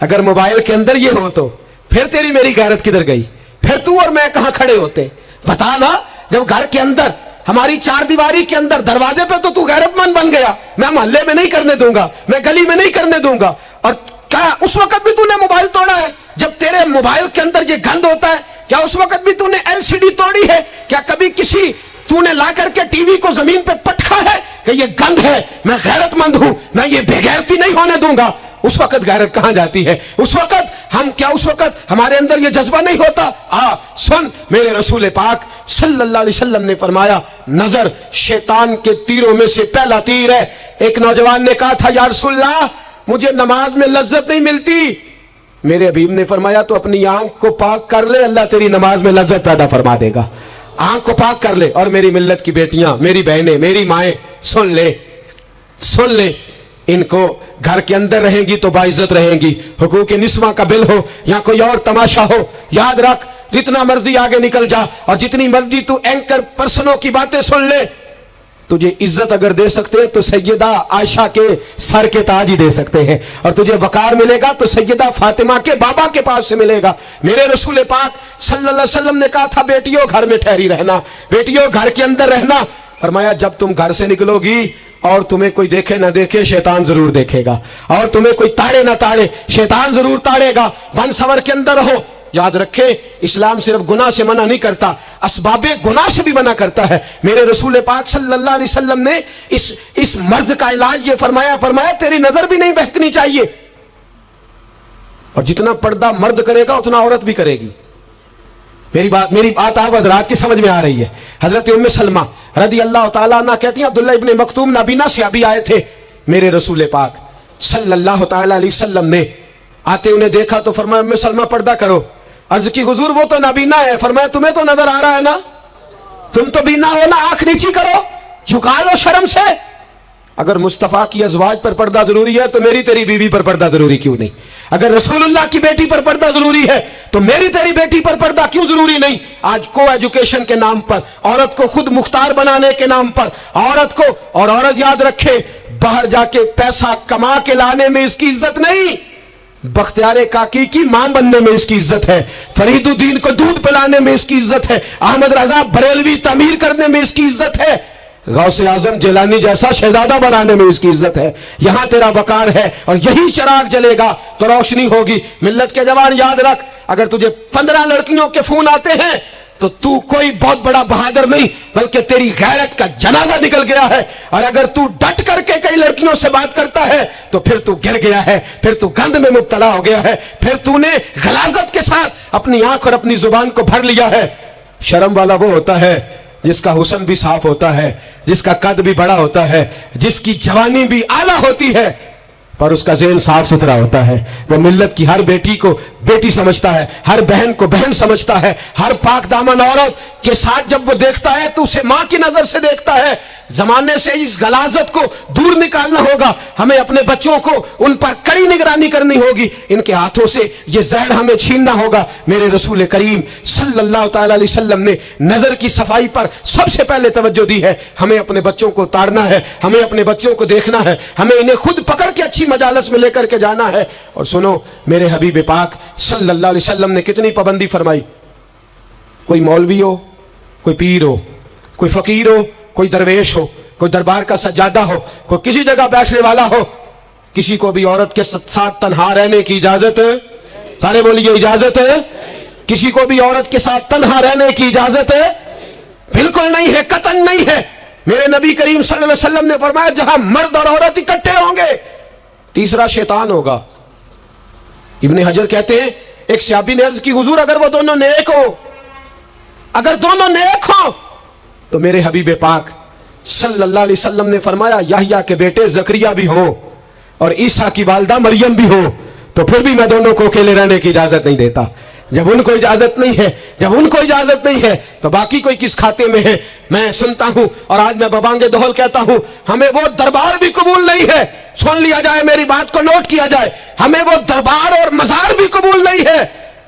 اگر موبائل کے اندر یہ ہو تو پھر تیری میری غیرت کدھر گئی؟ پھر تو اور میں کہاں کھڑے ہوتے؟ بتا نا. جب گھر کے اندر ہماری چار دیواری کے اندر دروازے پہ تو غیرت مند بن گیا, میں محلے میں نہیں کرنے دوں گا, میں گلی میں نہیں کرنے دوں گا. اور کیا اس وقت بھی تو نے موبائل توڑا ہے جب تیرے موبائل کے اندر یہ گند ہوتا ہے؟ کیا اس وقت بھی تو نے ایل سی ڈی توڑی ہے؟ کیا کبھی کسی تو نے لا کر کے ٹی وی کو زمین پہ پٹکا ہے کہ یہ گند ہے, میں غیرت مند ہوں, میں یہ بے غیرتی نہیں ہونے دوں گا؟ اس وقت غیرت کہاں جاتی ہے؟ اس وقت اس وقت ہمارے اندر یہ جذبہ نہیں ہوتا؟ سن, میرے رسول پاک صلی اللہ علیہ وسلم نے فرمایا نظر شیطان کے تیروں میں سے پہلا تیر ہے. ایک نوجوان نے کہا تھا یا رسول اللہ مجھے نماز میں لذت نہیں ملتی. میرے حبیب نے فرمایا تو اپنی آنکھ کو پاک کر لے, اللہ تیری نماز میں لذت پیدا فرما دے گا. آنکھ کو پاک کر لے. اور میری ملت کی بیٹیاں, میری بہنیں, میری مائیں, سن لے, ان کو گھر کے اندر رہیں گی تو باعزت رہیں گی. حقوق نسواں کا بل ہو یا کوئی اور تماشا ہو, یاد رکھ جتنا مرضی آگے نکل جا اور جتنی مرضی تو اینکر پرسنوں کی باتیں سن لے, تجھے عزت اگر دے سکتے ہیں تو سیدہ عائشہ کے سر کے تاج ہی دے سکتے ہیں, اور تجھے وقار ملے گا تو سیدہ فاطمہ کے بابا کے پاس سے ملے گا. میرے رسول پاک صلی اللہ علیہ وسلم نے کہا تھا بیٹیوں گھر میں ٹھہری رہنا, بیٹیوں گھر کے اندر رہنا. فرمایا جب تم گھر سے نکلو گی اور تمہیں کوئی دیکھے نہ دیکھے شیطان ضرور دیکھے گا, اور تمہیں کوئی تاڑے نہ تاڑے شیطان ضرور تاڑے گا. بن سور کے اندر رہو. یاد رکھیں اسلام صرف گناہ سے منع نہیں کرتا, اسباب گناہ سے بھی منع کرتا ہے. میرے رسول پاک صلی اللہ علیہ وسلم نے اس مرض کا علاج یہ فرمایا تیری نظر بھی نہیں بہکنی چاہیے, اور جتنا پردہ مرد کرے گا اتنا عورت بھی کرے گی. میری بات آپ حضرات کی سمجھ میں آ رہی ہے؟ حضرت ام سلمہ رضی اللہ تعالیٰ عنہ کہتی ہیں عبداللہ ابن مکتوم نابینا سے ابھی آئے تھے, میرے رسول پاک صلی اللہ تعالیٰ علیہ وسلم نے آتے انہیں دیکھا تو فرمایا ام سلمہ پردہ کرو. عرض کی حضور وہ تو نابینا ہے. فرمایا تمہیں تو نظر آ رہا ہے نا, تم تو بینا ہو نا, آنکھ نیچی کرو, جھکا لو شرم سے. اگر مصطفیٰ کی ازواج پر پردہ ضروری ہے تو میری تیری بیوی پر پردہ ضروری کیوں نہیں؟ اگر رسول اللہ کی بیٹی پر پردہ ضروری ہے تو میری تیری بیٹی پر پردہ کیوں ضروری نہیں؟ آج کو ایجوکیشن کے نام پر, عورت کو خود مختار بنانے کے نام پر عورت کو, اور عورت یاد رکھے باہر جا کے پیسہ کما کے لانے میں اس کی عزت نہیں, بختیار کاکی کی ماں بننے میں اس کی عزت ہے, فرید الدین کو دودھ پلانے میں اس کی عزت ہے, احمد رضا بریلوی تعمیر کرنے میں اس کی عزت ہے, غوث اعظم جیلانی جیسا شہزادہ بنانے میں اس کی عزت ہے. یہاں تیرا وقار ہے اور یہی چراغ جلے گا تو روشنی ہوگی. ملت کے جوان یاد رکھ, اگر تجھے 15 لڑکیوں کے فون آتے ہیں تو تو کوئی بہت بڑا بہادر نہیں بلکہ تیری غیرت کا جنازہ نکل گیا ہے. اور اگر تو ڈٹ کر کے کئی لڑکیوں سے بات کرتا ہے تو پھر تو گر گیا ہے, پھر تو گند میں مبتلا ہو گیا ہے, پھر تو نے غلاظت کے ساتھ اپنی آنکھ اور اپنی زبان کو بھر لیا ہے. شرم والا وہ ہوتا ہے جس کا حسن بھی صاف ہوتا ہے, جس کا قد بھی بڑا ہوتا ہے, جس کی جوانی بھی اعلیٰ ہوتی ہے, پر اس کا ذہن صاف ستھرا ہوتا ہے. وہ ملت کی ہر بیٹی کو بیٹی سمجھتا ہے, ہر بہن کو بہن سمجھتا ہے. ہر پاک دامن عورت کے ساتھ جب وہ دیکھتا ہے تو اسے ماں کی نظر سے دیکھتا ہے. زمانے سے اس غلاظت کو دور نکالنا ہوگا. ہمیں اپنے بچوں کو ان پر کڑی نگرانی کرنی ہوگی. ان کے ہاتھوں سے یہ زہر ہمیں چھیننا ہوگا. میرے رسول کریم صلی اللہ تعالی علیہ وسلم نے نظر کی صفائی پر سب سے پہلے توجہ دی ہے. ہمیں اپنے بچوں کو تاڑنا ہے, ہمیں اپنے بچوں کو دیکھنا ہے, ہمیں انہیں خود پکڑ کے اچھی مجالس میں لے کر کے جانا ہے. اور سنو, میرے حبیب پاک صلی اللہ علیہ وسلم نے کتنی پابندی فرمائی. کوئی مولوی ہو, کوئی پیر ہو, کوئی فقیر ہو, کوئی درویش ہو, کوئی دربار کا سجادہ ہو, کوئی کسی جگہ بیٹھنے والا ہو, کسی کو بھی عورت کے ساتھ تنہا رہنے کی اجازت ہے؟ سارے بولیے اجازت ہے؟ کسی کو بھی عورت کے ساتھ تنہا رہنے کی اجازت ہے؟ بالکل نہیں ہے, قطعاً نہیں ہے. میرے نبی کریم صلی اللہ علیہ وسلم نے فرمایا جہاں مرد اور عورت اکٹھے ہوں گے تیسرا شیطان ہوگا. ابن حجر کہتے ہیں ایک صحابی نے عرض کی حضور اگر وہ دونوں نیک ہو, اگر دونوں نیک ہو تو میرے حبیب پاک صلی اللہ علیہ وسلم نے فرمایا یحییٰ کے بیٹے زکریا بھی ہو اور عیسیٰ کی والدہ مریم بھی ہو تو پھر بھی میں دونوں کو اکیلے رہنے کی اجازت نہیں دیتا. جب ان کو اجازت نہیں ہے, جب ان کو اجازت نہیں ہے تو باقی کوئی کس کھاتے میں ہے. میں سنتا ہوں اور آج میں ببانگ دہل کہتا ہوں, ہمیں وہ دربار بھی قبول نہیں ہے. سن لیا جائے, میری بات کو نوٹ کیا جائے, ہمیں وہ دربار اور مزار بھی قبول نہیں ہے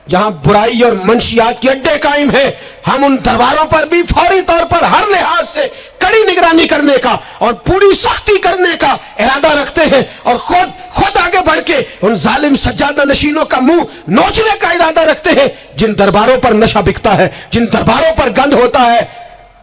جہاں برائی اور منشیات کے اڈے قائم ہیں. ہم ان درباروں پر بھی فوری طور پر ہر لحاظ سے کڑی نگرانی کرنے کا اور پوری سختی کرنے کا ارادہ رکھتے ہیں اور خود آگے بڑھ کے ان ظالم سجادہ نشینوں کا منہ نوچنے کا ارادہ رکھتے ہیں جن درباروں پر نشہ بکتا ہے, جن درباروں پر گند ہوتا ہے.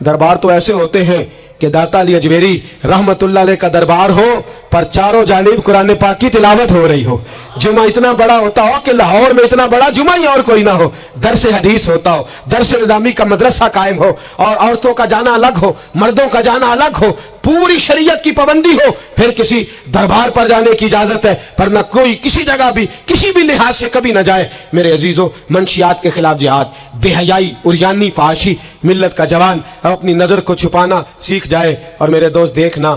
دربار تو ایسے ہوتے ہیں کہ داتا علی اجمیری رحمت اللہ علیہ کا دربار ہو پر چاروں جانب قرآن پاک کی تلاوت ہو رہی ہو. جمعہ اتنا بڑا ہوتا ہو کہ لاہور میں اتنا بڑا جمعہ ہی اور کوئی نہ ہو, درس حدیث ہوتا ہو, درس نظامی کا مدرسہ قائم ہو, اور عورتوں کا جانا الگ ہو, مردوں کا جانا الگ ہو, پوری شریعت کی پابندی ہو, پھر کسی دربار پر جانے کی اجازت ہے, پر نہ کوئی کسی جگہ بھی کسی بھی لحاظ سے کبھی نہ جائے. میرے عزیزو, منشیات کے خلاف جہاد, بے حیائی, عریانی, فحاشی, ملت کا جوان اپنی نظر کو چھپانا سیکھ جائے. اور میرے دوست دیکھنا,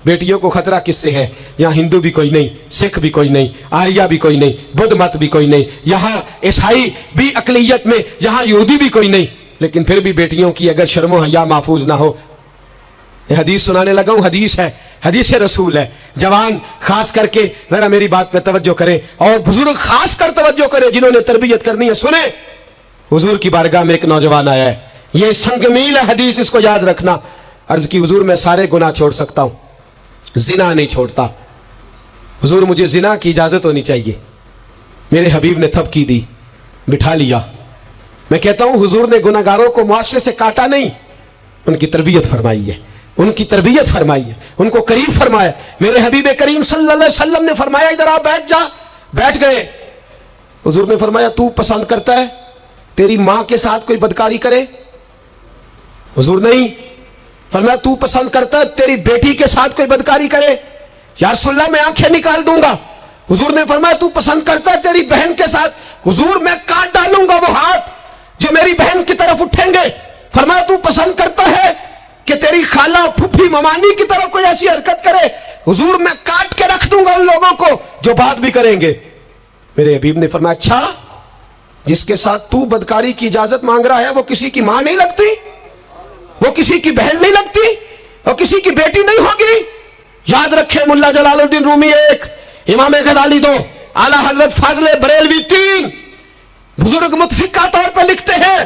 بیٹیوں کو خطرہ کس سے ہے؟ یہاں ہندو بھی کوئی نہیں, سکھ بھی کوئی نہیں, آریہ بھی کوئی نہیں, بدھ مت بھی کوئی نہیں, یہاں عیسائی بھی اقلیت میں, یہاں یہودی بھی کوئی نہیں, لیکن پھر بھی بیٹیوں کی اگر شرم و حیا محفوظ نہ ہو. حدیث سنانے لگا ہوں, حدیث ہے, حدیث رسول ہے. جوان خاص کر کے ذرا میری بات پہ توجہ کریں اور بزرگ خاص کر توجہ کریں جنہوں نے تربیت کرنی ہے. سنیں, حضور کی بارگاہ میں ایک نوجوان آیا ہے, یہ سنگ میل ہے حدیث, اس کو یاد رکھنا. عرض کی حضور میں سارے گناہ چھوڑ سکتا ہوں, زنا نہیں چھوڑتا. حضور مجھے زنا کی اجازت ہونی چاہیے. میرے حبیب نے تھپکی دی, بٹھا لیا. میں کہتا ہوں حضور نے گناہگاروں کو معاشرے سے کاٹا نہیں, ان کی تربیت فرمائی ہے, ان کی تربیت فرمائی ہے, ان کو قریب فرمایا. میرے حبیب کریم صلی اللہ علیہ وسلم نے فرمایا ادھر آ, بیٹھ جا. بیٹھ گئے. حضور نے فرمایا تو پسند کرتا ہے تیری ماں کے ساتھ کوئی بدکاری کرے؟ حضور نہیں. فرمایا تو پسند کرتا ہے تیری بیٹی کے ساتھ کوئی بدکاری کرے؟ یا رسول اللہ میں آنکھیں نکال دوں گا. حضور نے فرمایا تو پسند کرتا ہے تیری بہن کے ساتھ؟ حضور میں کاٹ ڈالوں گا وہ ہاتھ جو میری بہن کی طرف اٹھیں گے. فرمایا تو پسند کرتا ہے کہ تیری خالہ, پھپھی, ممانی کی طرف کوئی ایسی حرکت کرے؟ حضور میں کاٹ کے رکھ دوں گا ان لوگوں کو جو بات بھی کریں گے. میرے حبیب نے فرمایا اچھا, جس کے ساتھ تو بدکاری کی اجازت مانگ رہا ہے وہ کسی کی ماں نہیں لگتی, وہ کسی کی بہن نہیں لگتی, وہ کسی کی بیٹی نہیں ہوگی؟ یاد رکھیں, ملا جلال الدین رومی 1, امام غزالی 2, اعلیٰ حضرت فاضل بریلوی 3, بزرگ متفقہ طور پر لکھتے ہیں,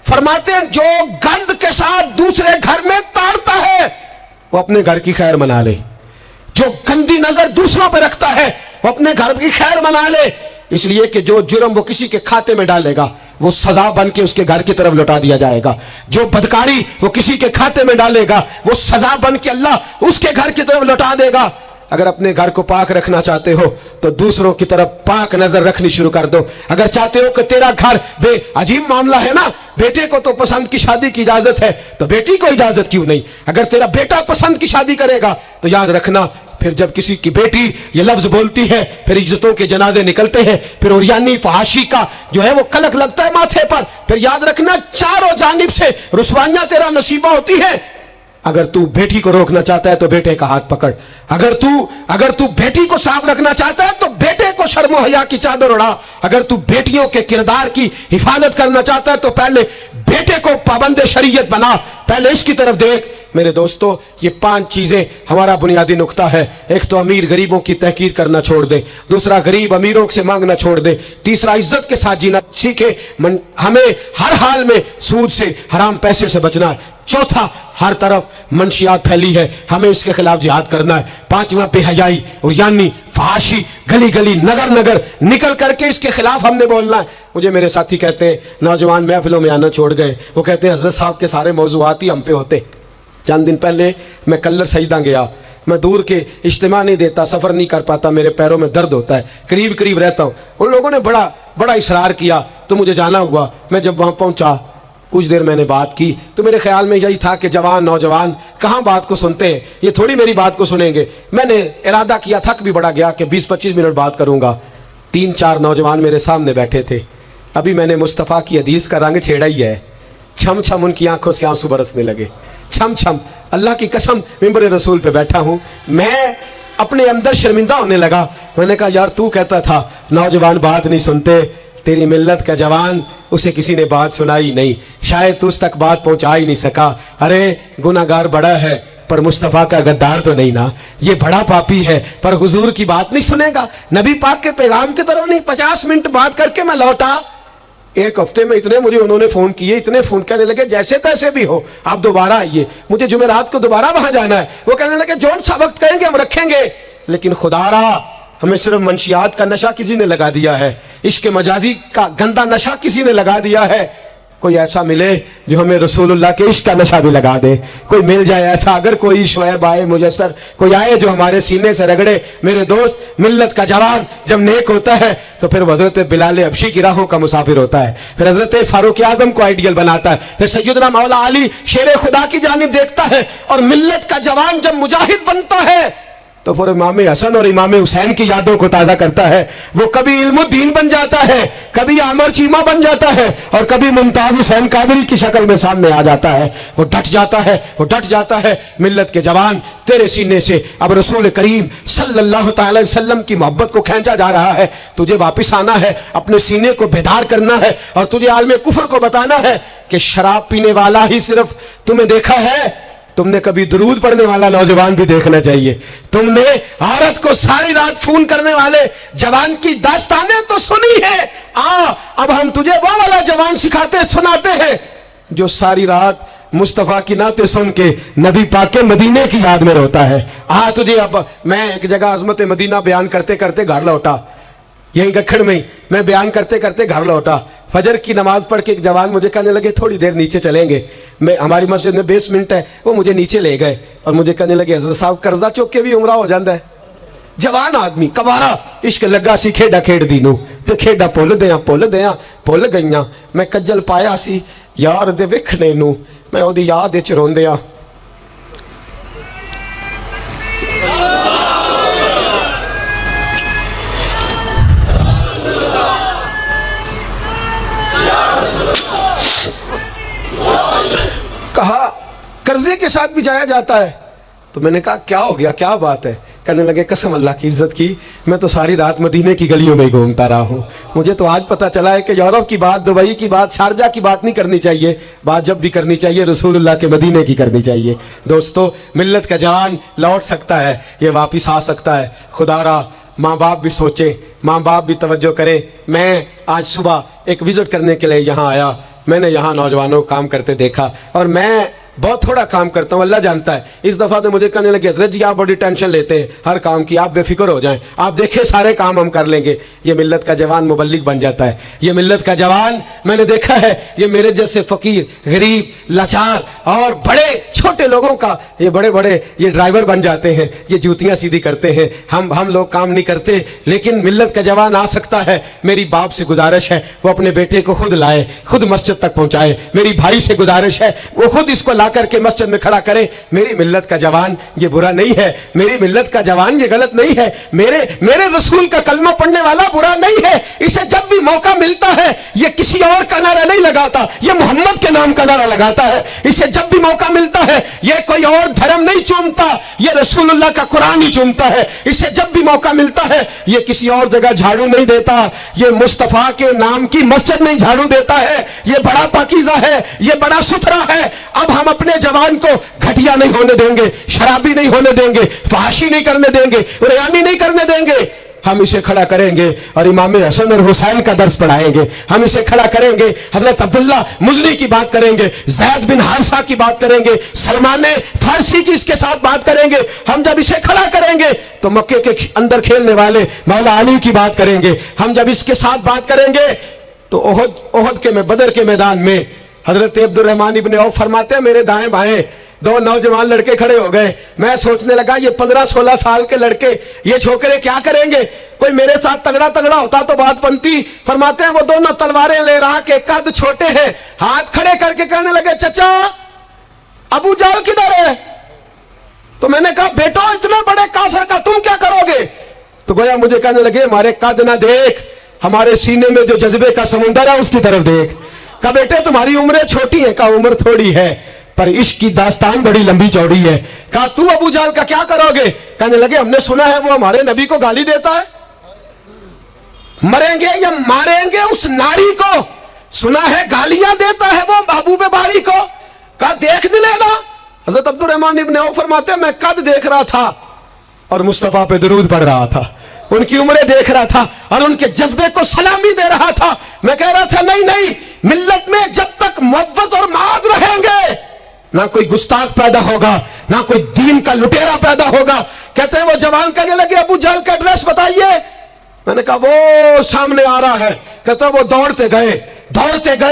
فرماتے ہیں جو گند کے ساتھ دوسرے گھر میں تاڑتا ہے وہ اپنے گھر کی خیر منا لے. جو گندی نظر دوسروں پہ رکھتا ہے وہ اپنے گھر کی خیر منا لے. اس لیے کہ جو جرم وہ کسی کے کھاتے میں ڈالے گا وہ سزا بن کے اس کے گھر کی طرف لوٹا دیا جائے گا. جو بدکاری وہ کسی کے کھاتے میں ڈالے گا وہ سزا بن کے اللہ اس کے گھر کی طرف لوٹا دے گا. अगर अपने घर को पाक रखना चाहते हो तो दूसरों की तरफ पाक नजर रखनी शुरू कर दो। अगर चाहते हो कि तेरा घर अजीब मामला है ना, बेटे को तो पसंद की शादी की इजाजत है तो बेटी को इजाजत क्यों नहीं? अगर तेरा बेटा पसंद की शादी करेगा तो याद रखना, फिर जब किसी की बेटी ये लफ्ज बोलती है, फिर इज्जतों के जनाजे निकलते हैं, फिर उरियानी फहाशी का जो है वो कलक लगता है माथे पर, फिर याद रखना चारों जानिब से रुसवाइयां तेरा नसीबा होती है। अगर तू बेटी को रोकना चाहता है तो बेटे का हाथ पकड़। अगर तू बेटी को साफ रखना चाहता है तो बेटे को शर्म हया की चादर उड़ा। अगर तू बेटियों के किरदार की हिफाजत करना चाहता है तो पहले बेटे को पाबंद शरीयत बना, पहले इसकी तरफ देख। मेरे दोस्तों, ये 5 चीजें हमारा बुनियादी नुक्ता है। एक तो अमीर गरीबों की तहकीर करना छोड़ दे, दूसरा गरीब अमीरों से मांगना छोड़ दे, तीसरा इज्जत के साथ जीना सीखे, हमें हर हाल में सूद से हराम पैसे से बचना है, चौथा हर तरफ मंशियात फैली है, हमें इसके खिलाफ जिहाद करना है, पांचवा बेहयाई और यानी फहाशी गली गली नगर नगर निकल करके इसके खिलाफ हमने बोलना है। मुझे मेरे साथी कहते हैं नौजवान महफिलों में आना छोड़ गए, वो कहते हैं हजरत साहब के सारे मौज़ूआत ही हम पे होते। चंद दिन पहले मैं कल्लर सईदा गया, मैं दूर के इज्तिमा नहीं देता, सफ़र नहीं कर पाता, मेरे पैरों में दर्द होता है, करीब करीब रहता हूँ। उन लोगों ने बड़ा इसरार किया तो मुझे जाना हुआ। मैं जब वहाँ पहुँचा कुछ देर मैंने बात की तो मेरे ख्याल में यही था कि जवान नौजवान कहाँ बात को सुनते हैं, ये थोड़ी मेरी बात को सुनेंगे। मैंने इरादा किया, थक भी बड़ा गया कि 20-25 मिनट बात करूँगा। 3-4 नौजवान मेरे सामने बैठे थे। अभी मैंने मुस्तफ़ा की हदीस का रंग छेड़ा ही है। छम छम उनकी आंखों से आंसू बरसने लगे, छम छम। अल्लाह की कसम मिंबर रसूल पे बैठा हूँ, मैं अपने अंदर शर्मिंदा होने लगा। मैंने कहा यार तू कहता था नौजवान बात नहीं सुनते, तेरी मिल्लत का जवान उसे किसी ने बात सुनाई नहीं, शायद तू उस तक बात पहुंचा ही नहीं सका। अरे गुनाहगार बड़ा है पर मुस्तफ़ा का गद्दार तो नहीं ना, ये बड़ा पापी है पर हुजूर की बात नहीं सुनेगा, नबी पाक के पैगाम की तरफ नहीं। 50 मिनट बात करके मैं लौटा। एक हफ्ते में इतने मुझे उन्होंने फ़ोन किए, इतने फ़ोन करने लगे जैसे तैसे भी हो आप दोबारा आइए, मुझे जुमेरात को दोबारा वहाँ जाना है। वो कहने लगे जौन सा वक्त कहेंगे हम रखेंगे, लेकिन खुदारा हमें सिर्फ मंशियात का नशा किसी ने लगा दिया है, इश्क मजाजी का गंदा नशा किसी ने लगा दिया है। कोई ऐसा मिले जो हमें रसूलुल्लाह के इश्क का नशा भी लगा दे, कोई मिल जाए ऐसा। अगर कोई शुएब आए मुयस्सर, कोई आए जो हमारे सीने से रगड़े। मेरे दोस्त, मिल्लत का जवान जब नेक होता है तो फिर हजरत बिलाल हबशी की राहों का मुसाफिर होता है, फिर हजरत फारूक आजम को आइडियल बनाता है, फिर सैयदना मौला अली शेर खुदा की जानिब देखता है। और मिल्लत का जवान जब मुजाहिद बनता है तो फिर इमाम हसन और इमाम हुसैन की यादों को ताज़ा करता है। वो कभी इल्मुद्दीन बन जाता है, कभी आमर चीमा बन जाता है और कभी मुमताज हुसैन कादरी की शक्ल में सामने आ जाता है। वो डट जाता है, वो डट जाता है। मिल्लत के जवान, तेरे सीने से अब रसूल करीम सल्लल्लाहु तआला अलैहि वसल्लम की मोहब्बत को खींचा जा रहा है। तुझे वापस आना है, अपने सीने को बेदार करना है और तुझे आलम कुफर को बताना है कि शराब पीने वाला ही सिर्फ तुम्हें देखा है, तुमने कभी दुरूद पढ़ने वाला नौजवान भी देखना चाहिए। तुमने औरत को सारी रात फोन करने वाले जवान की दास्तानें तो सुनी है। अब हम तुझे वो वाला जवान सिखाते सुनाते हैं जो सारी रात मुस्तफ़ा की नाते सुन के नबी पाक के मदीने की याद में रोता है। तुझे अब मैं एक जगह अजमत मदीना बयान करते करते घर लौटा, यहीं गखड़ में ही मैं बयान करते करते घर लौटा। फजर की नमाज पढ़ के एक जवान मुझे कहने लगे थोड़ी देर नीचे चलेंगे। मैं हमारी मस्जिद में बेसमेंट है, वो मुझे नीचे ले गए और मुझे कहने लगे हज़रत साहब कर्जा चुक के भी उमरा हो जाता है। जवान आदमी कवारा इश्क लगा सी खेडा खेड दी नू ते खेडा भुल गईयां। मैं कज्जल पाया सी यार दे वेखने नू, मैं ओदी याद विच रोंदिया। कहा कर्जे के साथ भी जाया जाता है। तो मैंने कहा क्या हो गया, क्या बात है? कहने लगे कसम अल्लाह की इज्जत की, मैं तो सारी रात मदीने की गलियों में घूमता रहा हूँ। मुझे तो आज पता चला है कि यूरोप की बात, दुबई की बात, शारजा की बात नहीं करनी चाहिए। बात जब भी करनी चाहिए रसूलुल्लाह के मदीने की करनी चाहिए। दोस्तों, मिल्लत का जवान लौट सकता है, ये वापिस आ सकता है। खुदारा माँ बाप भी सोचे, माँ बाप भी तवज्जो करें। मैं आज सुबह एक विजिट करने के लिए यहाँ आया, मैंने यहाँ नौजवानों को काम करते देखा और मैं बहुत थोड़ा काम करता हूँ, अल्लाह जानता है। इस दफ़ा तो मुझे कहने लगे हज़रत जी आप बड़ी टेंशन लेते हैं हर काम की, आप बेफिक्र हो जाएं, आप देखें सारे काम हम कर लेंगे। ये मिल्लत का जवान मुबल्लिग बन जाता है। ये मिल्लत का जवान मैंने देखा है, ये मेरे जैसे फ़कीर, गरीब, लाचार और बड़े छोटे लोगों का ये बड़े बड़े ये ड्राइवर बन जाते हैं, ये जूतियाँ सीधी करते हैं। हम लोग काम नहीं करते, लेकिन मिल्लत का जवान आ सकता है। मेरी बाप से गुजारिश है वो अपने बेटे को खुद लाए, खुद मस्जिद तक पहुँचाए। मेरी भाई से गुजारिश है वो खुद इसको ला करके मस्जिद में खड़ा करे। मेरी मिल्लत का जवान ये बुरा नहीं है, मेरी मिल्लत का जवान ये गलत नहीं है, मेरे रसूल का कलमा पढ़ने वाला बुरा नहीं है। इसे जब भी मौका मिलता है ये किसी और का नारा नहीं लगाता, ये मोहम्मद के नाम का नारा लगाता है। इसे जब भी मौका मिलता है ये कोई और धर्म नहीं चूमता, ये रसूलुल्लाह का कुरान ही चूमता है। इसे जब भी मौका मिलता है ये किसी और जगह झाड़ू नहीं देता, ये मुस्तफा के नाम की मस्जिद नहीं झाड़ू देता है। ये बड़ा पाकीज़ा है, ये बड़ा सुथरा है। अब हम अपने जवान को घटिया नहीं होने देंगे, शराबी नहीं होने देंगे, फहाशी नहीं करने देंगे, रियानी नहीं करने देंगे। हम इसे खड़ा करेंगे और इमाम हसन और हुसैन का दर्स पढ़ाएंगे। हम इसे खड़ा करेंगे, हजरत अब्दुल्ला मुजनी की बात करेंगे, ज़ैद बिन हारिसा की बात करेंगे, सलमान फारसी की इसके साथ बात करेंगे। हम जब इसे खड़ा करेंगे तो मक्के के अंदर खेलने वाले मौला अली की बात करेंगे। हम जब इसके साथ बात करेंगे तो ओहद के में बदर के मैदान में हजरत अब्दुर्रहमान इब्न औफ फरमाते हैं मेरे दाएं बाएं दो नौजवान लड़के खड़े हो गए। मैं सोचने लगा ये 15-16 साल के लड़के, ये छोकरे क्या करेंगे? कोई मेरे साथ तगड़ा तगड़ा होता तो बात बनती। फरमाते हैं वो दोनों तलवारें ले रहा के कद छोटे हैं, हाथ खड़े करके कहने लगे चचा अबू जहल किधर है? तो मैंने कहा बेटो इतने बड़े काफिर का तुम क्या करोगे? तो गोया मुझे कहने लगे हमारे कद ना देख, हमारे सीने में जो जज्बे का समुंदर है उसकी तरफ देख। कहा बेटे तुम्हारी उम्रें छोटी है, का उम्र थोड़ी है पर इश्क की दास्तान बड़ी लंबी चौड़ी है। कहा तू अबू जहल का क्या करोगे? कहने लगे हमने सुना है वो हमारे नबी को गाली देता है, मरेंगे या मारेंगे उस नारी को, सुना है गालियां देता है वो महबूब बारी को। कहा देख भी लेना। हजरत अब्दुर्रहमान इब्न औफ फरमाते हैं मैं कद देख रहा था और मुस्तफा पे दरूद पढ़ रहा था, उनकी उम्रें देख रहा था और उनके जज्बे को सलामी दे रहा था। मैं कह रहा था नहीं नहीं, मिल्लत में जब तक मुअव्वज़ और माद रहेंगे ना कोई गुस्ताख पैदा होगा, ना कोई दीन का लुटेरा पैदा होगा। कहते हैं वो जवान कहने लगे अबू जहल का एड्रेस बताइए। मैंने कहा वो सामने आ रहा है। कहते वो दौड़ते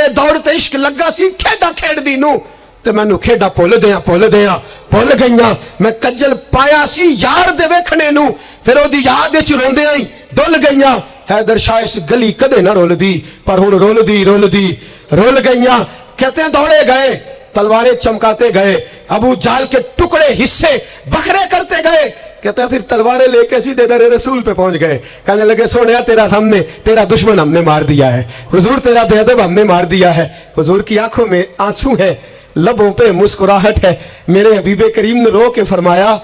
दौड़ते इश्क लगा सी खेड़ा खेड़ दी नू ते मैनू खेड़ा भुल गईयां। मैं कज्जल पाया सी यार दे वेखणे नू, फिर ओदी याद विच रोंदियां ही डुल गईयां। हैदर शाह इस गली कदे ना रुलदी पर हुण रुल गईयां। कहते हैं दौड़े गए, तलवारें चमकाते गए, अबू जहल के टुकड़े हिस्से बखरे करते गए। कहते हैं फिर तलवारें लेके सीधे दर रसूल पे पहुंच गए। कहने लगे सोनिया तेरा दुश्मन हमने मार दिया है, हुजूर तेरा बेअदब हमने मार दिया है। हुजूर की आंखों में आंसू है, लबों पे मुस्कुराहट है। मेरे हबीबे करीम ने रो के फरमाया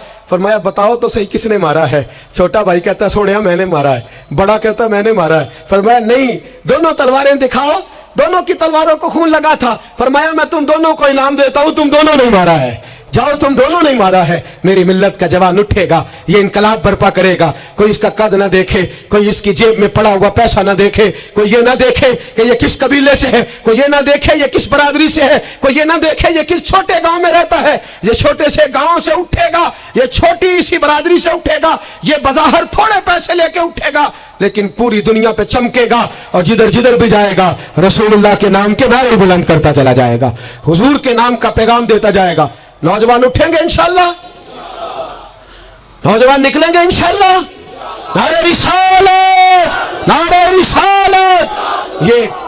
बताओ तो सही किसने मारा है? छोटा भाई कहता सोनिया मैंने मारा है, बड़ा कहता मैंने मारा है। फरमाया नहीं, दोनों तलवारें दिखाओ। दोनों की तलवारों को खून लगा था। फरमाया मैं तुम दोनों को इनाम देता हूं, तुम दोनों नहीं मारा है, जाओ तुम दोनों नहीं मारा है। मेरी मिल्लत का जवान उठेगा, ये इनकलाब बर्पा करेगा। कोई इसका कद ना देखे, कोई इसकी जेब में पड़ा हुआ पैसा ना देखे, कोई ये ना देखे कि ये किस कबीले से है, कोई ये ना देखे ये किस बरादरी से है, कोई ये ना देखे ये किस छोटे गांव में रहता है। ये छोटे से गांव से उठेगा, ये छोटी सी बरादरी से उठेगा, ये बज़ाहिर थोड़े पैसे लेके उठेगा लेकिन पूरी दुनिया पे चमकेगा और जिधर जिधर भी जाएगा रसूलुल्लाह के नाम के नारे बुलंद करता चला जाएगा, हुजूर के नाम का पैगाम देता जाएगा। नौजवान उठेंगे इंशाअल्लाह, नौजवान निकलेंगे इंशाअल्लाह। नारे रिसालत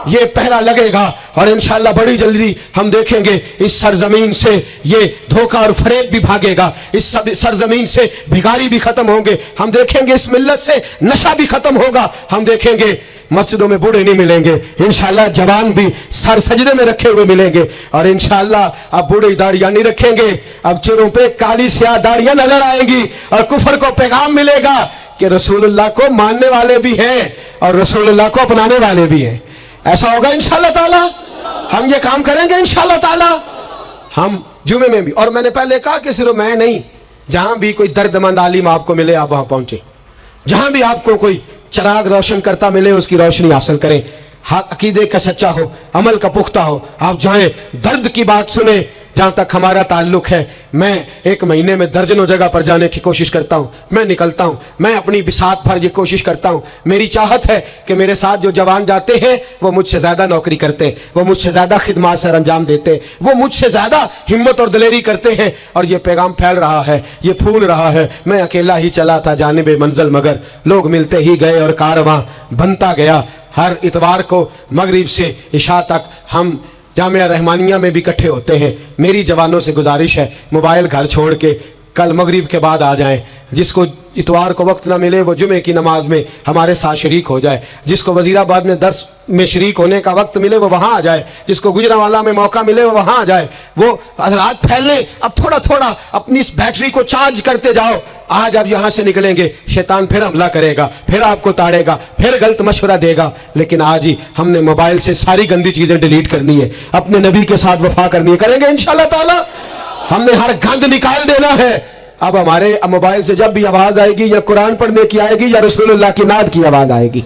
ये पहरा लगेगा और इंशाअल्लाह बड़ी जल्दी हम देखेंगे इस सरजमीन से ये धोखा और फरेब भी भागेगा, इस सरजमीन से भिखारी भी खत्म होंगे, हम देखेंगे इस मिल्लत से नशा भी खत्म होगा, हम देखेंगे मस्जिदों में बूढ़े नहीं मिलेंगे, इंशाअल्लाह जवान भी सर सजदे में रखे हुए मिलेंगे और इंशाअल्लाह अब बूढ़े दाढ़ियां नहीं रखेंगे, अब चेहरों पे काली स्याह दाढ़ियां नजर आएंगी और कुफर को पैगाम मिलेगा कि रसूलुल्लाह को मानने वाले भी हैं और रसूलुल्लाह को अपनाने वाले भी हैं। ऐसा होगा इंशाअल्लाह ताला, हम ये काम करेंगे इंशाअल्लाह ताला। हम जुमे में भी, और मैंने पहले कहा कि सिर्फ मैं नहीं, जहां भी कोई दर्दमंद आलिम आपको मिले आप वहां पहुंचे, जहां भी आपको कोई चराग रोशन करता मिले उसकी रोशनी हासिल करें। हक अकीदे का सच्चा हो, अमल का पुख्ता हो, आप जाएं, दर्द की बात सुने, जहाँ तक हमारा ताल्लुक है, मैं एक महीने में दर्जनों जगह पर जाने की कोशिश करता हूँ। मैं निकलता हूँ, मैं अपनी बिसात भर ये कोशिश करता हूँ। मेरी चाहत है कि मेरे साथ जो जवान जाते हैं वो मुझसे ज़्यादा नौकरी करते हैं, वो मुझसे ज़्यादा खिदमत सर अंजाम देते हैं, वो मुझसे ज़्यादा हिम्मत और दिलेरी करते हैं, और ये पैगाम फैल रहा है, ये फूल रहा है। मैं अकेला ही चला था जानिबे मंजिल, मगर लोग मिलते ही गए और कारवां बनता गया। हर इतवार को मगरिब से इशा तक हम जामिया रहमानिया में भी इकट्ठे होते हैं। मेरी जवानों से गुजारिश है, मोबाइल घर छोड़ के कल मगरिब के बाद आ जाएं। जिसको इतवार को वक्त ना मिले वो जुमे की नमाज में हमारे साथ शरीक हो जाए। जिसको वजीराबाद में दर्स में शरीक होने का वक्त मिले वो वहाँ आ जाए। जिसको गुजरांवाला में मौका मिले वो वहाँ आ जाए। वो रात फैलने, अब थोड़ा थोड़ा अपनी इस बैटरी को चार्ज करते जाओ। आज आप यहाँ से निकलेंगे, शैतान फिर हमला करेगा, फिर आपको ताड़ेगा, फिर गलत मशवरा देगा। लेकिन आज ही हमने मोबाइल से सारी गंदी चीज़ें डिलीट करनी है, अपने नबी के साथ वफा करनी है। करेंगे इंशाअल्लाह ताला। हमने हर गंद निकाल देना है। अब हमारे मोबाइल से जब भी आवाज़ आएगी, या कुरान पढ़ने की आएगी या रसूलुल्लाह की नात की आवाज़ आएगी,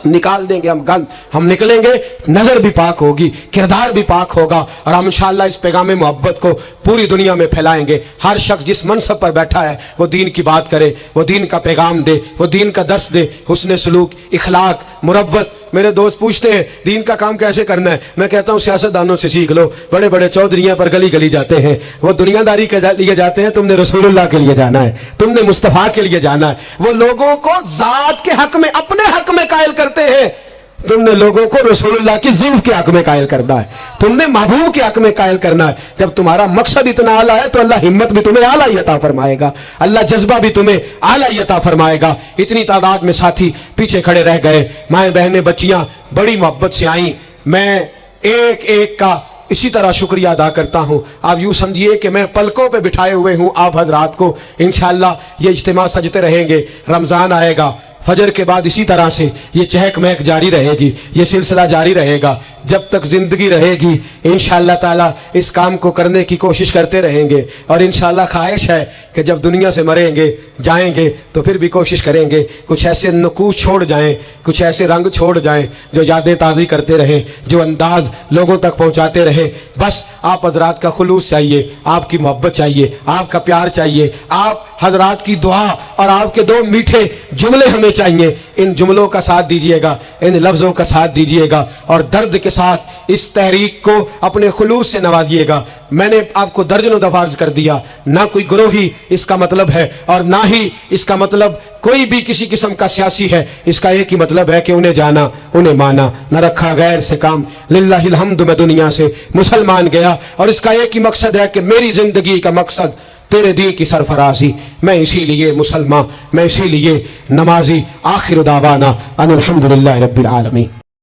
निकाल देंगे हम गंद। हम निकलेंगे, नज़र भी पाक होगी, किरदार भी पाक होगा, और हम इंशाअल्लाह इस पैगाम मोहब्बत को पूरी दुनिया में फैलाएंगे। हर शख्स जिस मनसब पर बैठा है वो दीन की बात करे, वो दीन का पैगाम दे, वो दीन का दर्स दे, हुस्न सलूक, इखलाक, मुरव्वत। मेरे दोस्त पूछते हैं दीन का काम कैसे करना है। मैं कहता हूँ सियासतदानों से सीख लो। बड़े बड़े चौधरियाँ पर गली गली जाते हैं, वो दुनियादारी के लिए जाते हैं। तुमने रसूलुल्लाह के लिए जाना है, तुमने मुस्तफ़ा के लिए जाना है। वो लोगों को ज़ात के हक में, अपने हक में कायल करते हैं। तुमने लोगों को रसूलुल्लाह की ज़ुल्फ़ के हक में कायल करना है, तुमने महबूब के हक में कायल करना है। जब तुम्हारा मकसद इतना आला है तो अल्लाह हिम्मत भी तुम्हें आला ही अता फरमाएगा, अल्लाह जज्बा भी तुम्हें आला ही अता फरमाएगा। इतनी तादाद में साथी पीछे खड़े रह गए, माएँ बहनें बच्चियाँ बड़ी मोहब्बत से आईं। मैं एक एक का इसी तरह शुक्रिया अदा करता हूँ। आप यूँ समझिए कि मैं पलकों पे बिठाए हुए हूँ आप हजरात को। इंशाअल्लाह ये इज्तिमा सजते रहेंगे, रमज़ान आएगा, फजर के बाद इसी तरह से ये चहक महक जारी रहेगी, ये सिलसिला जारी रहेगा जब तक ज़िंदगी रहेगी। इंशाअल्लाह ताला इस काम को करने की कोशिश करते रहेंगे, और इंशाअल्लाह ख्वाहिश है कि जब दुनिया से मरेंगे जाएंगे तो फिर भी कोशिश करेंगे कुछ ऐसे नकूश छोड़ जाएं, कुछ ऐसे रंग छोड़ जाएं जो यादें ताज़ी करते रहें, जो अंदाज़ लोगों तक पहुँचाते रहें। बस आप हजरात का खुलूस चाहिए, आपकी मोहब्बत चाहिए, आपका प्यार चाहिए, आप हजरात की दुआ और आपके दो मीठे जुमले हमें चाहिए। इन जुमलों का साथ दीजिएगा, इन लफ्ज़ों का साथ दीजिएगा, और दर्द के साथ इस तहरीक को अपने खुलूस से नवाजिएगा। मैंने आपको दर्जनों दफ़ा अर्ज़ कर दिया, ना कोई ग्रोही इसका मतलब है, और ना ही इसका मतलब कोई भी किसी किस्म का सियासी है। इसका एक ही मतलब है कि उन्हें जाना, उन्हें माना, न रखा गैर से काम। लिल्लाहिल हम्द, मैं दुनिया से मुसलमान गया, और इसका एक ही मकसद है कि मेरी ज़िंदगी का मकसद तेरे दी की सरफराजी। मैं इसीलिए मुसलमान, मैं इसीलिए नमाजी। आखिर दावाना अनिल हम्दुलिल्लाहि रब्बिल आलमीन।